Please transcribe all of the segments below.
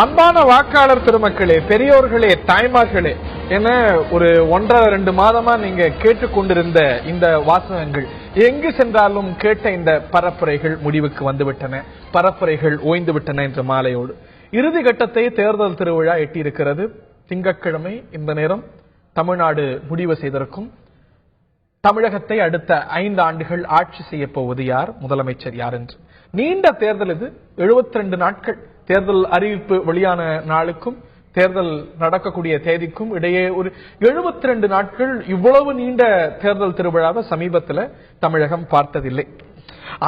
அன்பான வாக்காளர் பெருமக்களே, பெரியோர்களே, தாய்மார்களே என ஒரு 1.5-2 மாதமா நீங்க கேட்டுக்கொண்டிருந்த இந்த வாசகங்கள், எங்கு சென்றாலும் கேட்ட இந்த பரப்புரைகள் முடிவுக்கு வந்துவிட்டன, பரப்புரைகள் ஓய்ந்துவிட்டன என்ற மாலையோடு இறுதி கட்டத்தை தேர்தல் திருவிழா எட்டியிருக்கிறது. திங்கட்கிழமை இந்த நேரம் தமிழ்நாடு முடிவு செய்திருக்கும். தமிழகத்தை அடுத்த 5 ஆண்டுகள் ஆட்சி செய்ய போவது யார், முதலமைச்சர் யார் என்று. நீண்ட தேர்தல் இது. 72 நாட்கள் தேர்தல் அறிவிப்பு வெளியான நாளுக்கும் தேர்தல் நடக்கக்கூடிய தேதிக்கும் இடையே ஒரு 72 நாட்கள். இவ்வளவு நீண்ட தேர்தல் திருவிழாவை சமீபத்தில் தமிழகம் பார்த்ததில்லை.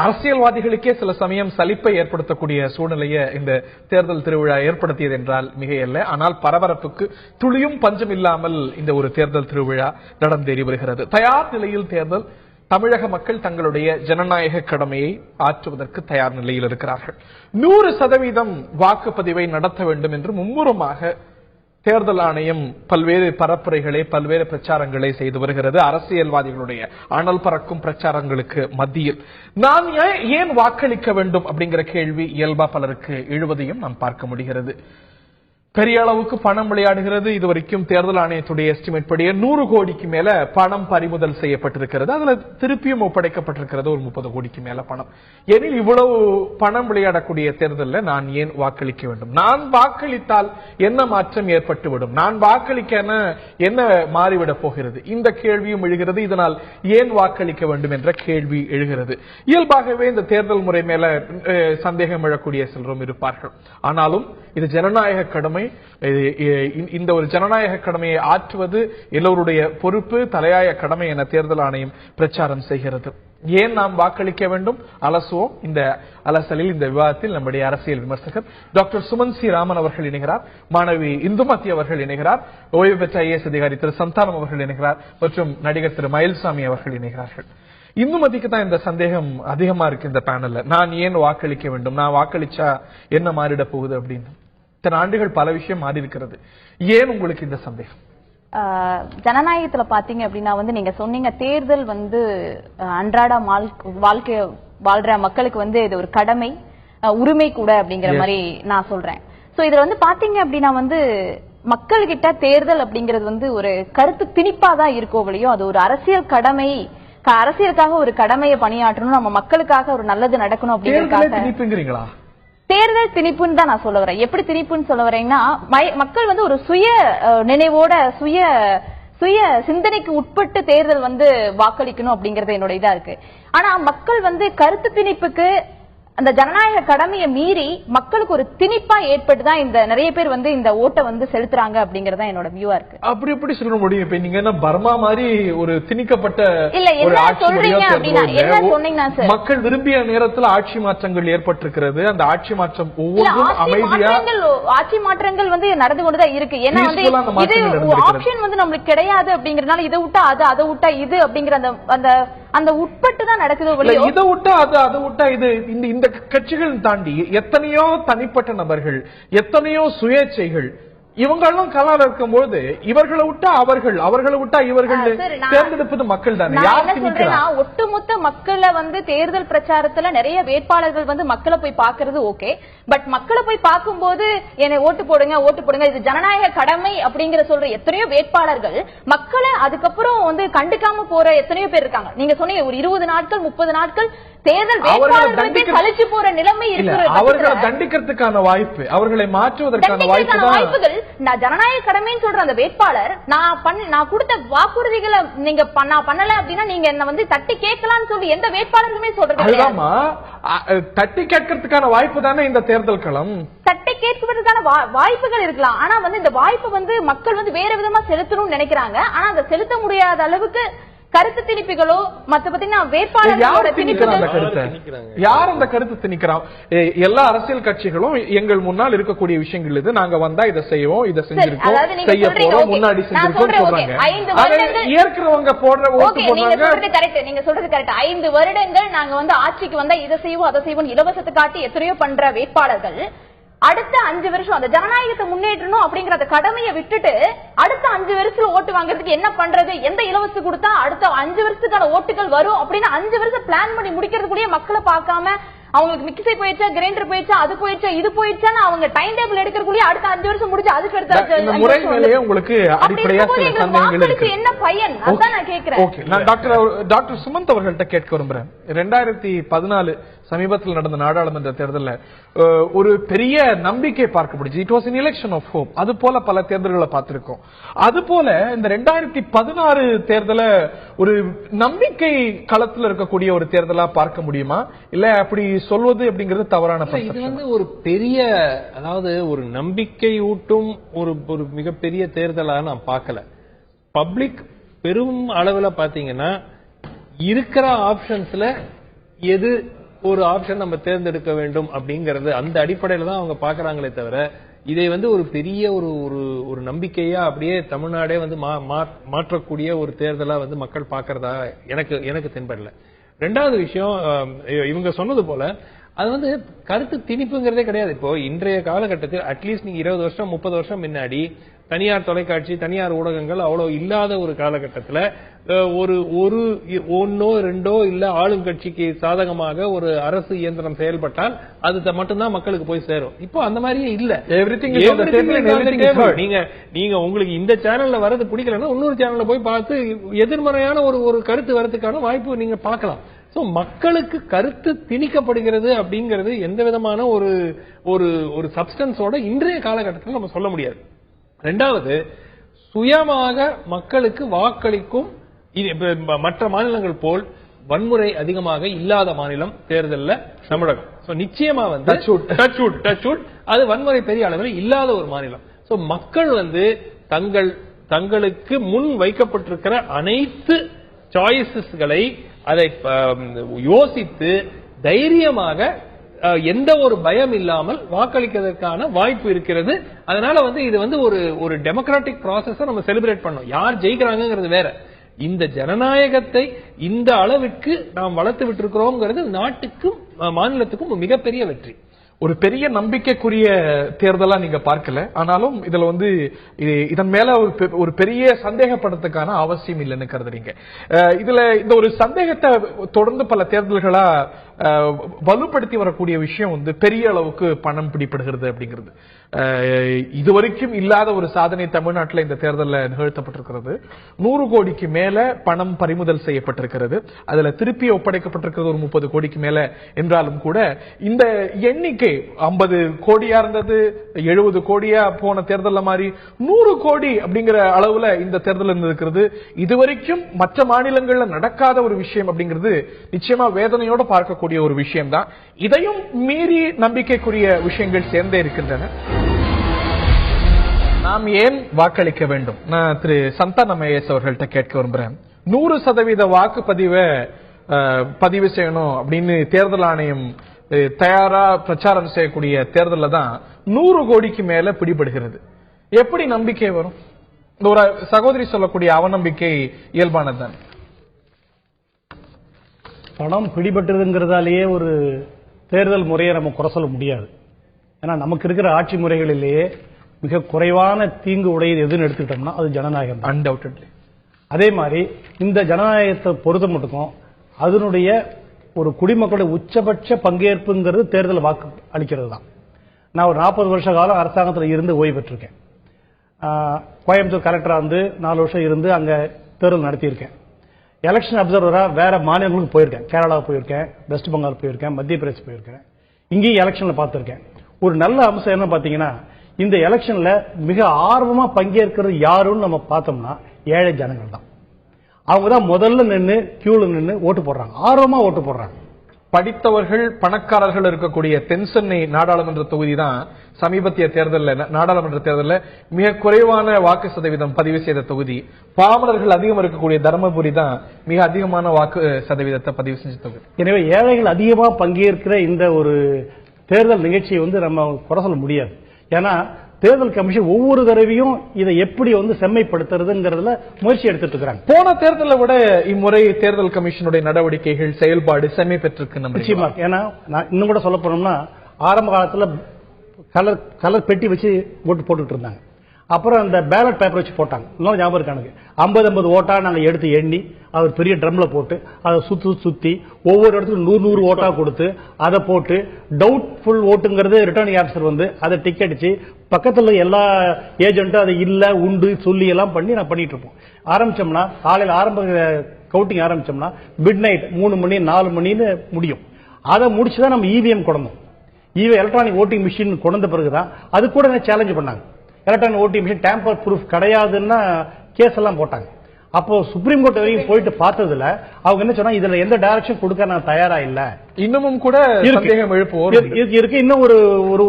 அரசியல்வாதிகளுக்கே சில சமயம் சலிப்பை ஏற்படுத்தக்கூடிய சூழ்நிலையை இந்த தேர்தல் திருவிழா ஏற்படுத்தியது என்றால் மிகையல்ல. ஆனால் பரபரப்புக்கு துளியும் பஞ்சம் இல்லாமல் இந்த ஒரு தேர்தல் திருவிழா நடந்தேறி வருகிறது. தயார் நிலையில் தேர்தல். தமிழக மக்கள் தங்களுடைய ஜனநாயக கடமையை ஆற்றுவதற்கு தயார் நிலையில் இருக்கிறார்கள். 100% வாக்குப்பதிவை நடத்த வேண்டும் என்று மும்முரமாக தேர்தல் ஆணையம் பல்வேறு பரப்புரைகளை, பல்வேறு பிரச்சாரங்களை செய்து வருகிறது. அரசியல்வாதிகளுடைய அனல் பறக்கும் பிரச்சாரங்களுக்கு மத்தியில் நான் ஏன் வாக்களிக்க வேண்டும் அப்படிங்கிற கேள்வி இயல்பா பலருக்கு எழுவதையும் நாம் பார்க்க முடிகிறது. பெரிய அளவுக்கு பணம் விளையாடுகிறது. இதுவரைக்கும் தேர்தல் ஆணையத்துடைய எஸ்டிமேட் படி 100 கோடிக்கு மேல பணம் பறிமுதல் செய்யப்பட்டிருக்கிறது. அதுல திருப்பியும் ஒப்படைக்கப்பட்டிருக்கிறது ஒரு 30 கோடிக்கு மேல பணம். எனில் இவ்வளவு பணம் விளையாடக்கூடிய தேர்தலில் நான் ஏன் வாக்களிக்க வேண்டும்? நான் வாக்களித்தால் என்ன மாற்றம் ஏற்பட்டுவிடும்? நான் வாக்களிக்க என்ன மாறிவிடப் போகிறது? இந்த கேள்வியும் எழுகிறது. இதனால் ஏன் வாக்களிக்க வேண்டும் என்ற கேள்வி எழுகிறது. இயல்பாகவே இந்த தேர்தல் முறை மேல சந்தேகம் எழக்கூடிய சிலரும் இருப்பார்கள். ஆனாலும் இது ஜனநாயக கடமை. இந்த ஒரு ஜனநாயக கடமையை ஆற்றுவது எல்லோருடைய பொறுப்பு, தலையாய கடமை என தேர்தல் ஆணையம் பிரச்சாரம் செய்கிறது. ஏன் நாம் வாக்களிக்க வேண்டும் அலசுவோம். இந்த அலசலில், இந்த விவாதத்தில் நம்முடைய அரசியல் விமர்சகர் டாக்டர் சுமன் சி ராமன் அவர்கள் இணைகிறார், மாணவி இந்துமதி அவர்கள் இணைகிறார், ஓய்வு பெற்ற ஐஏஎஸ் அதிகாரி திரு சந்தானம் அவர்கள் இணைகிறார், மற்றும் நடிகர் திரு மயில்சாமி அவர்கள் இணைகிறார்கள். இந்துமதிக்கு தான் இந்த சந்தேகம் அதிகமா இருக்கு இந்த பேனல்ல. நான் ஏன் வாக்களிக்க வேண்டும், நான் வாக்களிச்சா என்ன மாறிட போகுது அப்படின்னு. இத்தனை ஆண்டுகள் பல விஷயம் மாறி இருக்கிறது. ஏன் உங்களுக்கு இந்த சந்தேகம்? ஜனநாயகத்துல பாத்தீங்க அப்படின்னா நீங்க சொன்னீங்க தேர்தல் அன்றாட வாழ்க்கை வாழ்ற மக்களுக்கு இது ஒரு கடமை, உரிமை கூட அப்படிங்கிற மாதிரி நான் சொல்றேன். சோ இதுல பாத்தீங்க அப்படின்னா மக்கள் கிட்ட தேர்தல் அப்படிங்கிறது ஒரு கருத்து திணிப்பாதான் இருக்கோ வழியோ, அது ஒரு அரசியல் கடமை, அரசியலுக்காக ஒரு கடமையை பணியாற்றணும், நம்ம மக்களுக்காக ஒரு நல்லது நடக்கணும் அப்படிங்கிறதுக்காக தேர்தல் திணிப்புன்னு தான் நான் சொல்ல வரேன். எப்படி திணிப்புன்னு சொல்ல வரேன்னா, மக்கள் ஒரு சுய நினைவோட சுய சிந்தனைக்கு உட்பட்டு தேர்தல் வாக்களிக்கணும் அப்படிங்கறது என்னோட இதா இருக்கு. ஆனா மக்கள் கருத்து திணிப்புக்கு அந்த ஜனநாயக கடமையை மீறி மக்களுக்கு ஒரு திணிப்பா ஏற்பட்டுதான் இந்த நிறைய பேர் இந்த ஓட்டை செலுத்துறாங்க அப்படிங்கறத என்னோட வியூவா இருக்கு. அப்படி எப்படி சொல்ல முடியும்? இப்ப நீங்க என்ன பர்மா மாதிரி ஒரு திணிக்கப்பட்ட இல்ல என்ன சொல்றீங்க அப்படின்னா என்ன சொன்னீங்கன்னா, மக்கள் விரும்பிய நேரத்தில் ஆட்சி மாற்றங்கள் ஏற்பட்டிருக்கிறது. அந்த ஆட்சி மாற்றம் ஒவ்வொன்றும் அமைதியா ஆட்சி மாற்றங்கள் நடந்து கொண்டுதான் இருக்கு. ஏன்னா இது ஆப்ஷன் நம்மளுக்கு கிடையாது அப்படிங்கறதுனால இதை விட்டா அது, அதை விட்டா இது அப்படிங்கிற அந்த உட்பட்டு தான் நடக்குது. இதை விட்டா அது, அதை விட்டா இது. இந்த கட்சிகள் தாண்டி எத்தனையோ தனிப்பட்ட நபர்கள், எத்தனையோ சுயேட்சைகள், இவங்களும் கலால் இருக்கும்போது இவர்களை விட்டா அவர்கள், அவர்களை விட்டா இவர்கள் தேர்ந்தெடுப்பது மக்கள் தானே. ஒட்டுமொத்த மக்களை தேர்தல் பிரச்சாரத்துல நிறைய வேட்பாளர்கள் மக்களை போய் பாக்குறது ஓகே. பட் மக்களை போய் பார்க்கும்போது என்னை ஓட்டு போடுங்க, ஓட்டு போடுங்க, இது ஜனநாயக கடமை அப்படிங்கிற சொல்ற எத்தனையோ வேட்பாளர்கள் மக்களை அதுக்கப்புறம் கண்டுக்காம போற எத்தனையோ பேர் இருக்காங்க. நீங்க சொன்னீங்க ஒரு 20 நாட்கள் 30 நாட்கள் தேர்தல் வேட்பாளர்களுக்கு கழிச்சு போற நிலைமை இருக்கிறது. அவர்களை தண்டிக்கிறதுக்கான வாய்ப்பு, அவர்களை மாற்றுவதற்கான வாய்ப்புகள். நான் ஜனநாயக கடமைன்னு சொல்ற அந்த வேட்பாளர் நான் கொடுத்த வாக்குறுதிகளை நீங்க பண்ணல அப்படின்னா நீங்க என்ன தட்டி கேட்கலாம்னு சொல்லி எந்த வேட்பாளருமே சொல்றது. தட்டி கேட்கறதுக்கான வாய்ப்பு தானே இந்த தேர்தல் களம். தட்டி கேட்பதற்கான வாய்ப்புகள் இருக்கலாம். ஆனா இந்த வாய்ப்பு மக்கள் வேற விதமா செலுத்தணும்னு நினைக்கிறாங்க. ஆனா அதை செலுத்த முடியாத அளவுக்கு கருத்து திணிப்புகளோ மத்த பாத்தீங்கன்னா வேட்பாளர்களோட யார் அந்த கருத்து திணிக்கிறான்? எல்லா அரசியல் கட்சிகளும் எங்கள் முன்னால் இருக்கக்கூடிய விஷயங்கள் இது, நாங்க வந்தா இதை செய்வோம், இதை செஞ்சிருக்கோம், செய்ய போறோம், முன்னாடி செஞ்சிருக்கோம் சொல்றாங்க. ஏற்கிறவங்க போடுற ஓட்டு போடுறாங்க. கரெக்ட், நீங்க சொல்றது கரெக்ட். 5 வருடங்கள் நாங்க ஆட்சிக்கு வந்தா இதை செய்வோம், அதை செய்வோம் இலவசத்தை காட்டி எத்தனையோ பண்ற வேட்பாளர்கள் அடுத்த 5 வருஷம் அந்த ஜனநாயகத்தை முன்னேற்றணும் அப்படிங்கிற கடமையை விட்டுட்டு அடுத்த 5 வருஷத்துல ஓட்டு வாங்குறதுக்கு என்ன பண்றது, எந்த இலவசம் கொடுத்தா அடுத்த 5 வருஷத்துக்கான ஓட்டுகள் வரும் அப்படின்னு 5 வருஷம் பிளான் பண்ணி முடிக்கிறது கூட மக்களை பார்க்காம அவங்களுக்கு மிக்ஸி போயிடுச்சா, கிரைண்டர் போயிடுச்சா, அது போயிடுச்சா, இது போயிடுச்சான்னு அவங்க டைம் டேபிள் எடுக்கறதுக்குள்ளே அடுத்த 5 வருஷம் முடிச்சு அதுக்கு அடுத்த இந்த முறை மேலேயே உங்களுக்கு அடிப்படையா சில சந்தேகங்கள் இருக்கு. என்ன பயன் அதான் நான் கேக்குறேன். ஓகே, நான் டாக்டர் சுமந்த் அவர்கள்ட்ட கேட்க விரும்புறேன். 2014 சமீபத்தில் நடந்த நாடாளுமன்ற தேர்தலில் ஒரு பெரிய நம்பிக்கை பார்க்கப்படுச்சு. It was an election of hope. அது போல பல தேர்தல்களை பார்த்திருக்கோம். அது போல இந்த 2016 தேர்தல ஒரு நம்பிக்கை களத்தில் இருக்கக்கூடிய ஒரு தேர்தலா பார்க்க முடியுமா, இல்ல அப்படி சொல்வது அப்படிங்கிறது தவறான? இது வந்து ஒரு பெரிய, அதாவது ஒரு நம்பிக்கை ஊட்டும் ஒரு மிகப்பெரிய தேர்தலா நான் பார்க்கல. பப்ளிக் பெரும் அளவுல பாத்தீங்கன்னா இருக்கிற ஆப்ஷன்ஸ்ல எது ஒரு ஆப்ஷன் நம்ம தேர்ந்தெடுக்க வேண்டும் அப்படிங்கறது அந்த அடிப்படையில தான் அவங்க பாக்குறாங்களே தவிர இதை வந்து ஒரு பெரிய ஒரு நம்பிக்கையா அப்படியே தமிழ்நாடே வந்து மாற்றக்கூடிய ஒரு தேர்தலா வந்து மக்கள் பாக்குறதா எனக்கு தென்படல. ரெண்டாவது விஷயம், இவங்க சொன்னது போல அது வந்து கருத்து திணிப்புங்கிறதே கிடையாது. இப்போ இன்றைய காலகட்டத்தில் அட்லீஸ்ட் நீங்க 20 வருஷம் 30 வருஷம் முன்னாடி தனியார் தொலைக்காட்சி, தனியார் ஊடகங்கள் அவ்வளவு இல்லாத ஒரு காலகட்டத்தில் ஒன்னோ ரெண்டோ இல்ல ஆளுங்கட்சிக்கு சாதகமாக ஒரு அரசு இயந்திரம் செயல்பட்டால் அது மட்டும்தான் மக்களுக்கு போய் சேரும். இப்போ அந்த மாதிரியே இல்ல. நீங்க உங்களுக்கு இந்த சேனல்ல வரது பிடிக்கலன்னா இன்னொரு சேனல்ல போய் பார்த்து எதிர்மறையான ஒரு கருத்து வரதுக்கான வாய்ப்பு நீங்க பார்க்கலாம். மக்களுக்கு கருத்து திணிக்கப்படுகிறது அப்படிங்கிறது எந்த விதமான ஒரு சப்ஸ்டன்ஸோட இன்றைய காலகட்டத்தில் நம்ம சொல்ல முடியாது. ரெண்டாவது, சுயமாக மக்களுக்கு வாக்களிக்கும் மற்ற மாநிலங்கள் போல் வன்முறை அதிகமாக இல்லாத மாநிலம் தேர்தல்ல தமிழகம். நிச்சயமா வந்து அது வன்முறை பெரிய அளவில் இல்லாத ஒரு மாநிலம். மக்கள் வந்து தங்களுக்கு முன் வைக்கப்பட்டிருக்கிற அனைத்து சாய்ஸஸ்களை அதை யோசித்து தைரியமாக எந்த ஒரு பயம் இல்லாமல் வாக்களிக்கிறதுக்கான வாய்ப்பு இருக்கிறது. அதனால வந்து இது வந்து ஒரு டெமோக்ராட்டிக் ப்ராசஸ் நம்ம செலிப்ரேட் பண்ணோம். யார் ஜெயிக்கிறாங்கிறது வேற. இந்த ஜனநாயகத்தை இந்த அளவுக்கு நாம் வளர்த்து விட்டிருக்கிறோம்ங்கிறது நாட்டுக்கும் மாநிலத்துக்கும் மிகப்பெரிய வெற்றி. ஒரு பெரிய நம்பிக்கைக்குரிய தேர்தலா நீங்க பார்க்கல, ஆனாலும் இதுல வந்து இதன் மேல ஒரு பெரிய சந்தேகப்படுறதுக்கான அவசியம் இல்லைன்னு கருதுறீங்க. இதுல இந்த ஒரு சந்தேகத்தை தொடர்ந்து பல தேர்தல்களா வலுப்படுத்தி வரக்கூடிய விஷயம் வந்து பெரிய அளவுக்கு பணம் பிடிப்படுகிறது அப்படிங்கிறது. இதுவரைக்கும் இல்லாத ஒரு சாதனை தமிழ்நாட்டில் இந்த தேர்தலில் நிகழ்த்தப்பட்டிருக்கிறது. 100 கோடிக்கு மேல பணம் பறிமுதல் செய்யப்பட்டிருக்கிறது. அதுல திருப்பி ஒப்படைக்கப்பட்டிருக்கிறது ஒரு 30 கோடிக்கு மேல என்றாலும் கூட இந்த எண்ணிக்கை 50 கோடியா இருந்தது, 70 கோடியா போன தேர்தல் மாதிரி 100 கோடி அப்படிங்கிற அளவுல இந்த தேர்தல் இருந்திருக்கிறது. இதுவரைக்கும் மற்ற மாநிலங்கள்ல நடக்காத ஒரு விஷயம் அப்படிங்கிறது நிச்சயமா வேதனையோட பார்க்கக்கூடிய ஒரு விஷயம் தான். இதையும் மீறி நம்பிக்கைக்குரிய விஷயங்கள் சேர்ந்தே இருக்கின்றன. நாம் ஏன் வாக்களிக்க வேண்டும்? நான் திரு சந்தானம் ஐஏஎஸ் அவர்கள்ட்ட கேட்க விரும்புறேன். 100% வாக்குப்பதிவை பதிவு செய்யணும் அப்படின்னு தேர்தல் ஆணையம் தயாரா பிரச்சாரம் செய்யக்கூடிய தேர்தலில் தான் 100 கோடிக்கு மேல பிடிபடுகிறது. எப்படி நம்பிக்கை வரும்? ஒரு சகோதரி சொல்லக்கூடிய அவநம்பிக்கை இயல்பானதுதான். பணம் பிடிபட்டதுங்கிறதாலேயே ஒரு தேர்தல் முறையை நம்ம குறை சொல்ல முடியாது. ஏன்னா நமக்கு இருக்கிற ஆட்சி முறைகளிலேயே மிக குறைவான தீங்கு உடையது எதுன்னு எடுத்துக்கிட்டோம்னா அது ஜனநாயகம். அன்டவுட்லி. அதே மாதிரி இந்த ஜனநாயகத்தை பொறுத்த மட்டுக்கும் அதனுடைய ஒரு குடிமக்களுடைய உச்சபட்ச பங்கேற்புங்கிறது தேர்தல் வாக்கு அளிக்கிறது தான். நான் ஒரு 40 வருஷ காலம் அரசாங்கத்தில் இருந்து ஓய்வு பெற்றிருக்கேன். கோயம்புத்தூர் கலெக்டரா வந்து 4 வருஷம் இருந்து அங்க தேர்தல் நடத்தியிருக்கேன். எலெக்ஷன் அப்சர்வரா வேற மாநிலங்களுக்கு போயிருக்கேன். கேரளா போயிருக்கேன், வெஸ்ட் பெங்கால் போயிருக்கேன், மத்திய பிரதேசம் போயிருக்கேன். இங்கேயும் எலெக்ஷன்ல பார்த்திருக்கேன். ஒரு நல்ல அம்சம் என்ன பாத்தீங்கன்னா, இந்த எலெக்ஷன்ல மிக ஆர்வமா பங்கேற்கிறது யாருன்னு நம்ம பார்த்தோம்னா ஏழை ஜனங்கள் தான். அவங்க தான் முதல்ல நின்று கியூல நின்று ஓட்டு போடுறாங்க, ஆர்வமா ஓட்டு போடுறாங்க. படித்தவர்கள் பணக்காரர்கள் இருக்கக்கூடிய தென்சென்னை நாடாளுமன்ற தொகுதி தான் சமீபத்திய தேர்தலில் நாடாளுமன்ற தேர்தலில் மிக குறைவான வாக்கு சதவீதம் பதிவு செய்த தொகுதி. பாமரர்கள் அதிகம் இருக்கக்கூடிய தர்மபுரி தான் மிக அதிகமான வாக்கு சதவீதத்தை பதிவு செஞ்ச தொகுதி. எனவே ஏழைகள் அதிகமா பங்கேற்கிற இந்த ஒரு தேர்தல் நிகழ்ச்சியை வந்து நம்ம குறை சொல்ல முடியாது. ஏன்னா தேர்தல் கமிஷன் ஒவ்வொரு தடவையும் இதை எப்படி வந்து செம்மைப்படுத்துறதுங்கிறதுல முயற்சி எடுத்துட்டு இருக்காங்க. போன தேர்தலை விட இம்முறை தேர்தல் கமிஷனுடைய நடவடிக்கைகள் செயல்பாடு செம்மை பெற்றிருக்கு. நிச்சயமா. ஏன்னா நான் இன்னும் கூட சொல்ல போனோம்னா ஆரம்ப காலத்துல கலர் பெட்டி வச்சு ஓட்டு போட்டுட்டு இருந்தாங்க. அப்புறம் அந்த பேலட் பேப்பர் வச்சு போட்டாங்க. இன்னும் ஞாபகம் இருக்கு எனக்கு. 50 ஓட்டா நாங்க எடுத்து எண்ணி அவர் பெரிய ட்ரம்ல போட்டு அதை சுத்தி ஒவ்வொரு இடத்துக்கும் 100 ஓட்டா கொடுத்து அதை போட்டு டவுட்ஃபுல் ஓட்டுங்கிறது ரிட்டர்னிங் ஆஃபீஸர் வந்து அதை டிக் அடிச்சு பக்கத்துல எல்லா ஏஜென்ட்டும் அதை இல்ல உண்டு சொல்லி எல்லாம் பண்ணி நான் பண்ணிட்டு இருப்போம். ஆரம்பிச்சோம்னா காலையில் கவுண்டிங் ஆரம்பிச்சோம்னா மிட் நைட் 3 மணி 4 மணின்னு முடியும். அதை முடிச்சுதான் நம்ம இவிஎம் கொண்டோம். எலக்ட்ரானிக் ஓட்டிங் மிஷின் கொண்ட பிறகுதான் அது கூட சேலஞ்ச் பண்ணாங்க. Electronic voting machine tamper proof கிடையாதுன்னா கேஸ் எல்லாம் போட்டாங்க. அப்போ சுப்ரீம் கோர்ட் வரைக்கும் போயிட்டு பார்த்ததுல அவங்க என்ன சொன்னா இதுல எந்த டைரக்ஷன் கொடுக்க நான் தயாரா இல்ல. இன்னமும் கூட இருக்கு. இன்னும்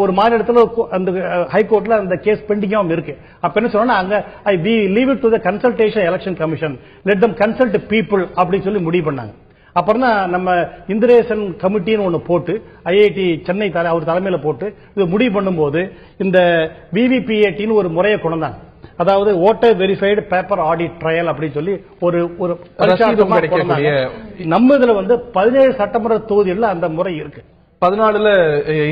ஒரு மாநிலத்தில் அந்த ஹைகோர்ட்ல அந்த கேஸ் பெண்டிங்காவும் இருக்கு. அப்ப என்ன சொன்னா அங்க we leave it to the consultation Election Commission, let them consult people அப்படின்னு சொல்லி முடிவு பண்ணாங்க. அப்புறம் தான் நம்ம இந்திரேசன் கமிட்டின்னு ஒண்ணு போட்டு ஐஐடி சென்னை அவர் தலைமையில போட்டு இது முடிவு பண்ணும்போது இந்த விவிபிஏடின்னு ஒரு முறையை கொண்டாங்க. அதாவது voter verified paper audit trail அப்படின்னு சொல்லி ஒரு நம்ம இதுல வந்து 17 சட்டமன்ற தொகுதிகளில் அந்த முறை இருக்கு. 14ல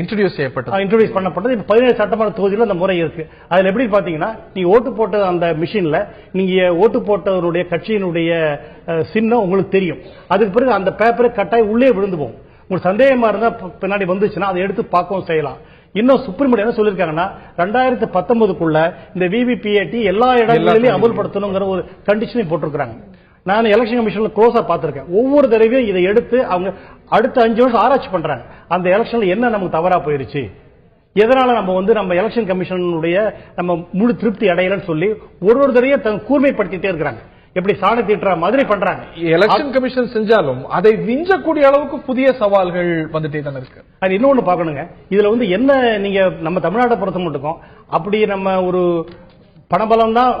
இன்ட்ரோடியூஸ் பண்ணப்பட்டது. இப்ப 17 சட்டமன்ற தொகுதியில் அந்த முறை இருக்கு. அதுல எப்படி பாத்தீங்கன்னா நீங்க ஓட்டு போட்ட அந்த மிஷின்ல நீங்க ஓட்டு போட்டவருடைய கட்சியினுடைய சின்னம் உங்களுக்கு தெரியும். அதுக்கு பிறகு அந்த பேப்பரை கட்டாயம் உள்ளே விழுந்து போகும். உங்களுக்கு சந்தேகமா இருந்தா பின்னாடி வந்துச்சுன்னா அதை எடுத்து பார்க்கவும் செய்யலாம். இன்னும் சுப்ரீம் கோர்ட் என்ன சொல்லிருக்காங்கன்னா 2019க்குள்ள இந்த விவிபிஏடி எல்லா இடங்களிலும் அமல்படுத்தணுங்கிற ஒரு கண்டிஷனை போட்டிருக்காங்க. நான் எலெக்ஷன் கமிஷன்ல க்ளோஸா பார்த்திருக்கேன். ஒவ்வொரு தடவையும் இதை எடுத்து அவங்க அடுத்த 5 வருஷம் ஆராய்ச்சி பண்றாங்க. அந்த எலெக்ஷன்ல என்ன நமக்கு தவறா போயிருச்சு, எதனால நம்ம எலெக்ஷன் கமிஷனுடைய நம்ம முழு திருப்தி அடையலன்னு சொல்லி ஒரு தடவையும் கூர்மைப்படுத்திட்டே இருக்கிறாங்க. எப்படி சாணி தீட்டுற மாதிரி பண்றாங்க. எலெக்ஷன் கமிஷன் செஞ்சாலும் அதை விஞ்சக்கூடிய அளவுக்கு புதிய சவால்கள் வந்துட்டே தான் இருக்கு. அது இன்னொன்னு பாக்கணுங்க. இதுல வந்து என்ன நீங்க நம்ம தமிழ்நாட்டை பொறுத்த மட்டும் அப்படி நம்ம ஒரு பணபலம் தான்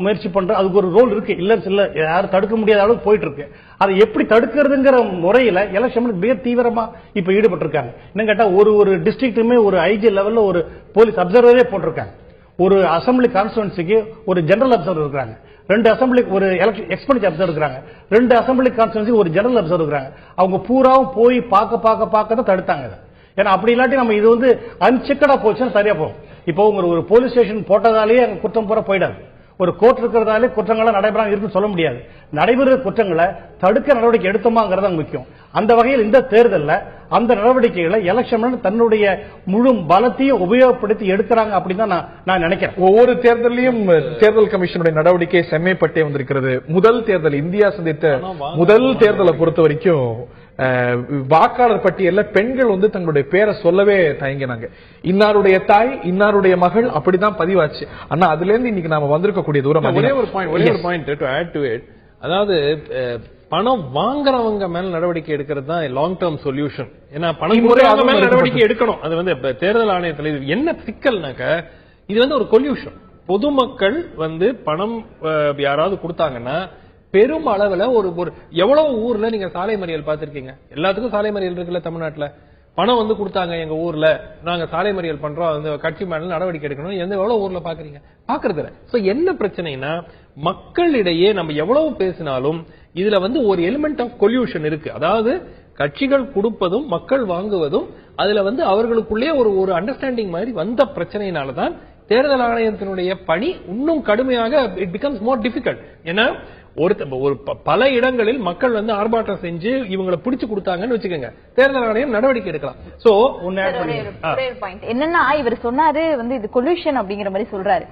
முயற்சி பண்ற அதுக்கு ஒரு ரோல் இருக்கு. இல்ல யாரும் தடுக்க முடியாத அளவுக்கு போயிட்டு இருக்கு. அதை எப்படி தடுக்கிறதுங்கிற முறையில எலெக்ஷன் மிக தீவிரமா இப்ப ஈடுபட்டு இருக்காங்க. என்ன கேட்டா ஒரு டிஸ்ட்ரிக்ட்டுமே ஒரு ஐஜி லெவல்ல ஒரு போலீஸ் அப்சர்வரே போட்டிருக்காங்க. ஒரு அசம்பிளி கான்ஸ்டிடுவன்சிக்கு ஒரு ஜெனரல் அப்சர்வர் இருக்காங்க. 2 அசம்பிளி ஒரு எக்ஸ்பெண்டிச்சர் அப்சர்வர் இருக்காங்க. 2 அசம்பிளி கான்ஸ்டிடுவன்சி ஒரு ஜெனரல் அப்சர்வர் இருக்காங்க. அவங்க பூராவும் போய் பார்க்க தான் தடுத்தாங்க. ஏன்னா அப்படி இல்லாட்டி நம்ம இது வந்து அன்செக்கடா போச்சுன்னா சரியா போகும். இப்போ ஒரு போலீஸ் ஸ்டேஷன் போட்டதாலேயே அங்க குற்றம் பூரா போயிடாது. ஒரு கோர்ட் இருக்கிறதாலே குற்றங்களை நடைபெறாம இருக்குன்னு சொல்ல முடியாது. நடைபெறுகிற குற்றங்களை தடுக்க நடவடிக்கை எடுத்தோமாங்கிறது முக்கியம். அந்த வகையில் இந்த தேர்தலில் அந்த நடவடிக்கைகளை எலெக்ஷன் தன்னுடைய முழு பலத்தையும் உபயோகப்படுத்தி எடுக்கிறாங்க அப்படின்னு தான் நான் நினைக்கிறேன். ஒவ்வொரு தேர்தலையும் தேர்தல் கமிஷனுடைய நடவடிக்கை செம்மைப்பட்டே வந்திருக்கிறது. முதல் தேர்தல் இந்தியா சந்தித்த முதல் தேர்தலை பொறுத்த வரைக்கும் வாக்காளர் பட்டியல்ல பெண்கள் வந்து தங்களுடைய பேரை சொல்லவே தயங்கினாங்க. இன்னாருடைய தாய் இன்னாருடைய மகள் அப்படிதான் பதிவாச்சு. ஆனா அதுல இருந்து இன்னைக்கு நாம வந்திருக்கக்கூடிய தூரம் ஒரே ஒரு point to add to it. அதாவது பணம் வாங்குறவங்க மேல நடவடிக்கை எடுக்கிறது தான் லாங் டேர்ம் சொல்யூஷன். ஏன்னா பணம் மேல நடவடிக்கை எடுக்கணும். அது வந்து தேர்தல் ஆணையத்தில் என்ன சிக்கல்னாக்க இது வந்து ஒரு கொல்யூஷன். பொதுமக்கள் வந்து பணம் யாராவது கொடுத்தாங்கன்னா பெரும் அளவுல ஒரு எவ்வளவு ஊர்ல நீங்க சாலை மறியல் பார்த்திருக்கீங்க. எல்லாத்துக்கும் சாலை மறியல் இருக்குல்ல தமிழ்நாட்டுல. பணம் வந்து கொடுத்தாங்க எங்க ஊர்ல நாங்க சாலை மறியல் பண்றோம் அந்த கட்சி மேல நடவடிக்கை எடுக்கணும் எவ்வளவு ஊர்ல பாக்குறீங்க? பாக்குறது இல்ல. சோ என்ன பிரச்சனைனா மக்களிடையே நம்ம எவ்வளவு பேசினாலும் இதுல வந்து ஒரு எலிமெண்ட் ஆஃப் கொல்யூஷன் இருக்கு. அதாவது கட்சிகள் கொடுப்பதும் மக்கள் வாங்குவதும் அதுல வந்து அவர்களுக்குள்ளே ஒரு அண்டர்ஸ்டாண்டிங் மாதிரி வந்த பிரச்சனையினாலதான் தேர்தல் ஆணையத்தினுடைய பணி இன்னும் கடுமையாக இட் பிகம்ஸ் மோர் டிஃபிகல்ட். ஏன்னா ஒரு பல இடங்களில் மக்கள் வந்து ஆர்ப்பாட்டம் செஞ்சு இவங்களை பிடிச்சு கொடுத்தாங்கன்னு வச்சுக்கோங்க, தேர்தல் ஆணையம் நடவடிக்கை எடுக்கலாம். சோ என்னன்னா இவர் சொன்னாரு வந்து இது கொல்யூஷன் அப்படிங்கிற மாதிரி சொல்றாரு.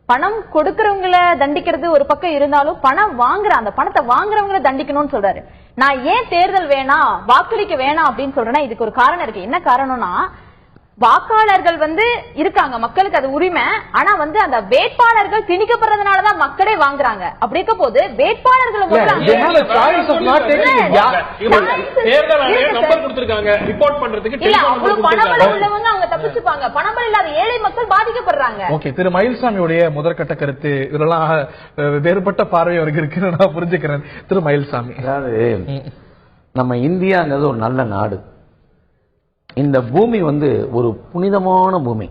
பணம் கொடுக்கறவங்களை தண்டிக்கிறது ஒரு பக்கம் இருந்தாலும் பணம் வாங்குற அந்த பணத்தை வாங்குறவங்களை தண்டிக்கணும்னு சொல்றாரு. நான் ஏன் தேர்தல் வேணாம் வாக்களிக்க வேணாம் அப்படின்னு சொல்றேன்னா இதுக்கு ஒரு காரணம் இருக்கு. என்ன காரணம்னா வாக்காளர்கள் வந்து இருக்காங்க, மக்களுக்கு அது உரிமை. ஆனா வந்து அந்த வேட்பாளர்கள் திணிக்கப்படுறதுனாலதான் மக்களே வாங்குறாங்க. அப்படி இருக்க போது வேட்பாளர்கள் உள்ளவங்க அவங்க தப்பிச்சுப்பாங்க, பணம் இல்லாத ஏழை மக்கள் பாதிக்கப்படுறாங்க. ஓகே, திரு மயில்சாமியுடைய முதற்கட்ட கருத்து இதெல்லாம் வேறுபட்ட பார்வை அவருக்கு இருக்குன்னு நான் புரிஞ்சுக்கிறேன். திரு மயில்சாமி, அதாவது நம்ம இந்தியாங்கிறது ஒரு நல்ல நாடு. இந்த பூமி வந்து ஒரு புனிதமான பூமி,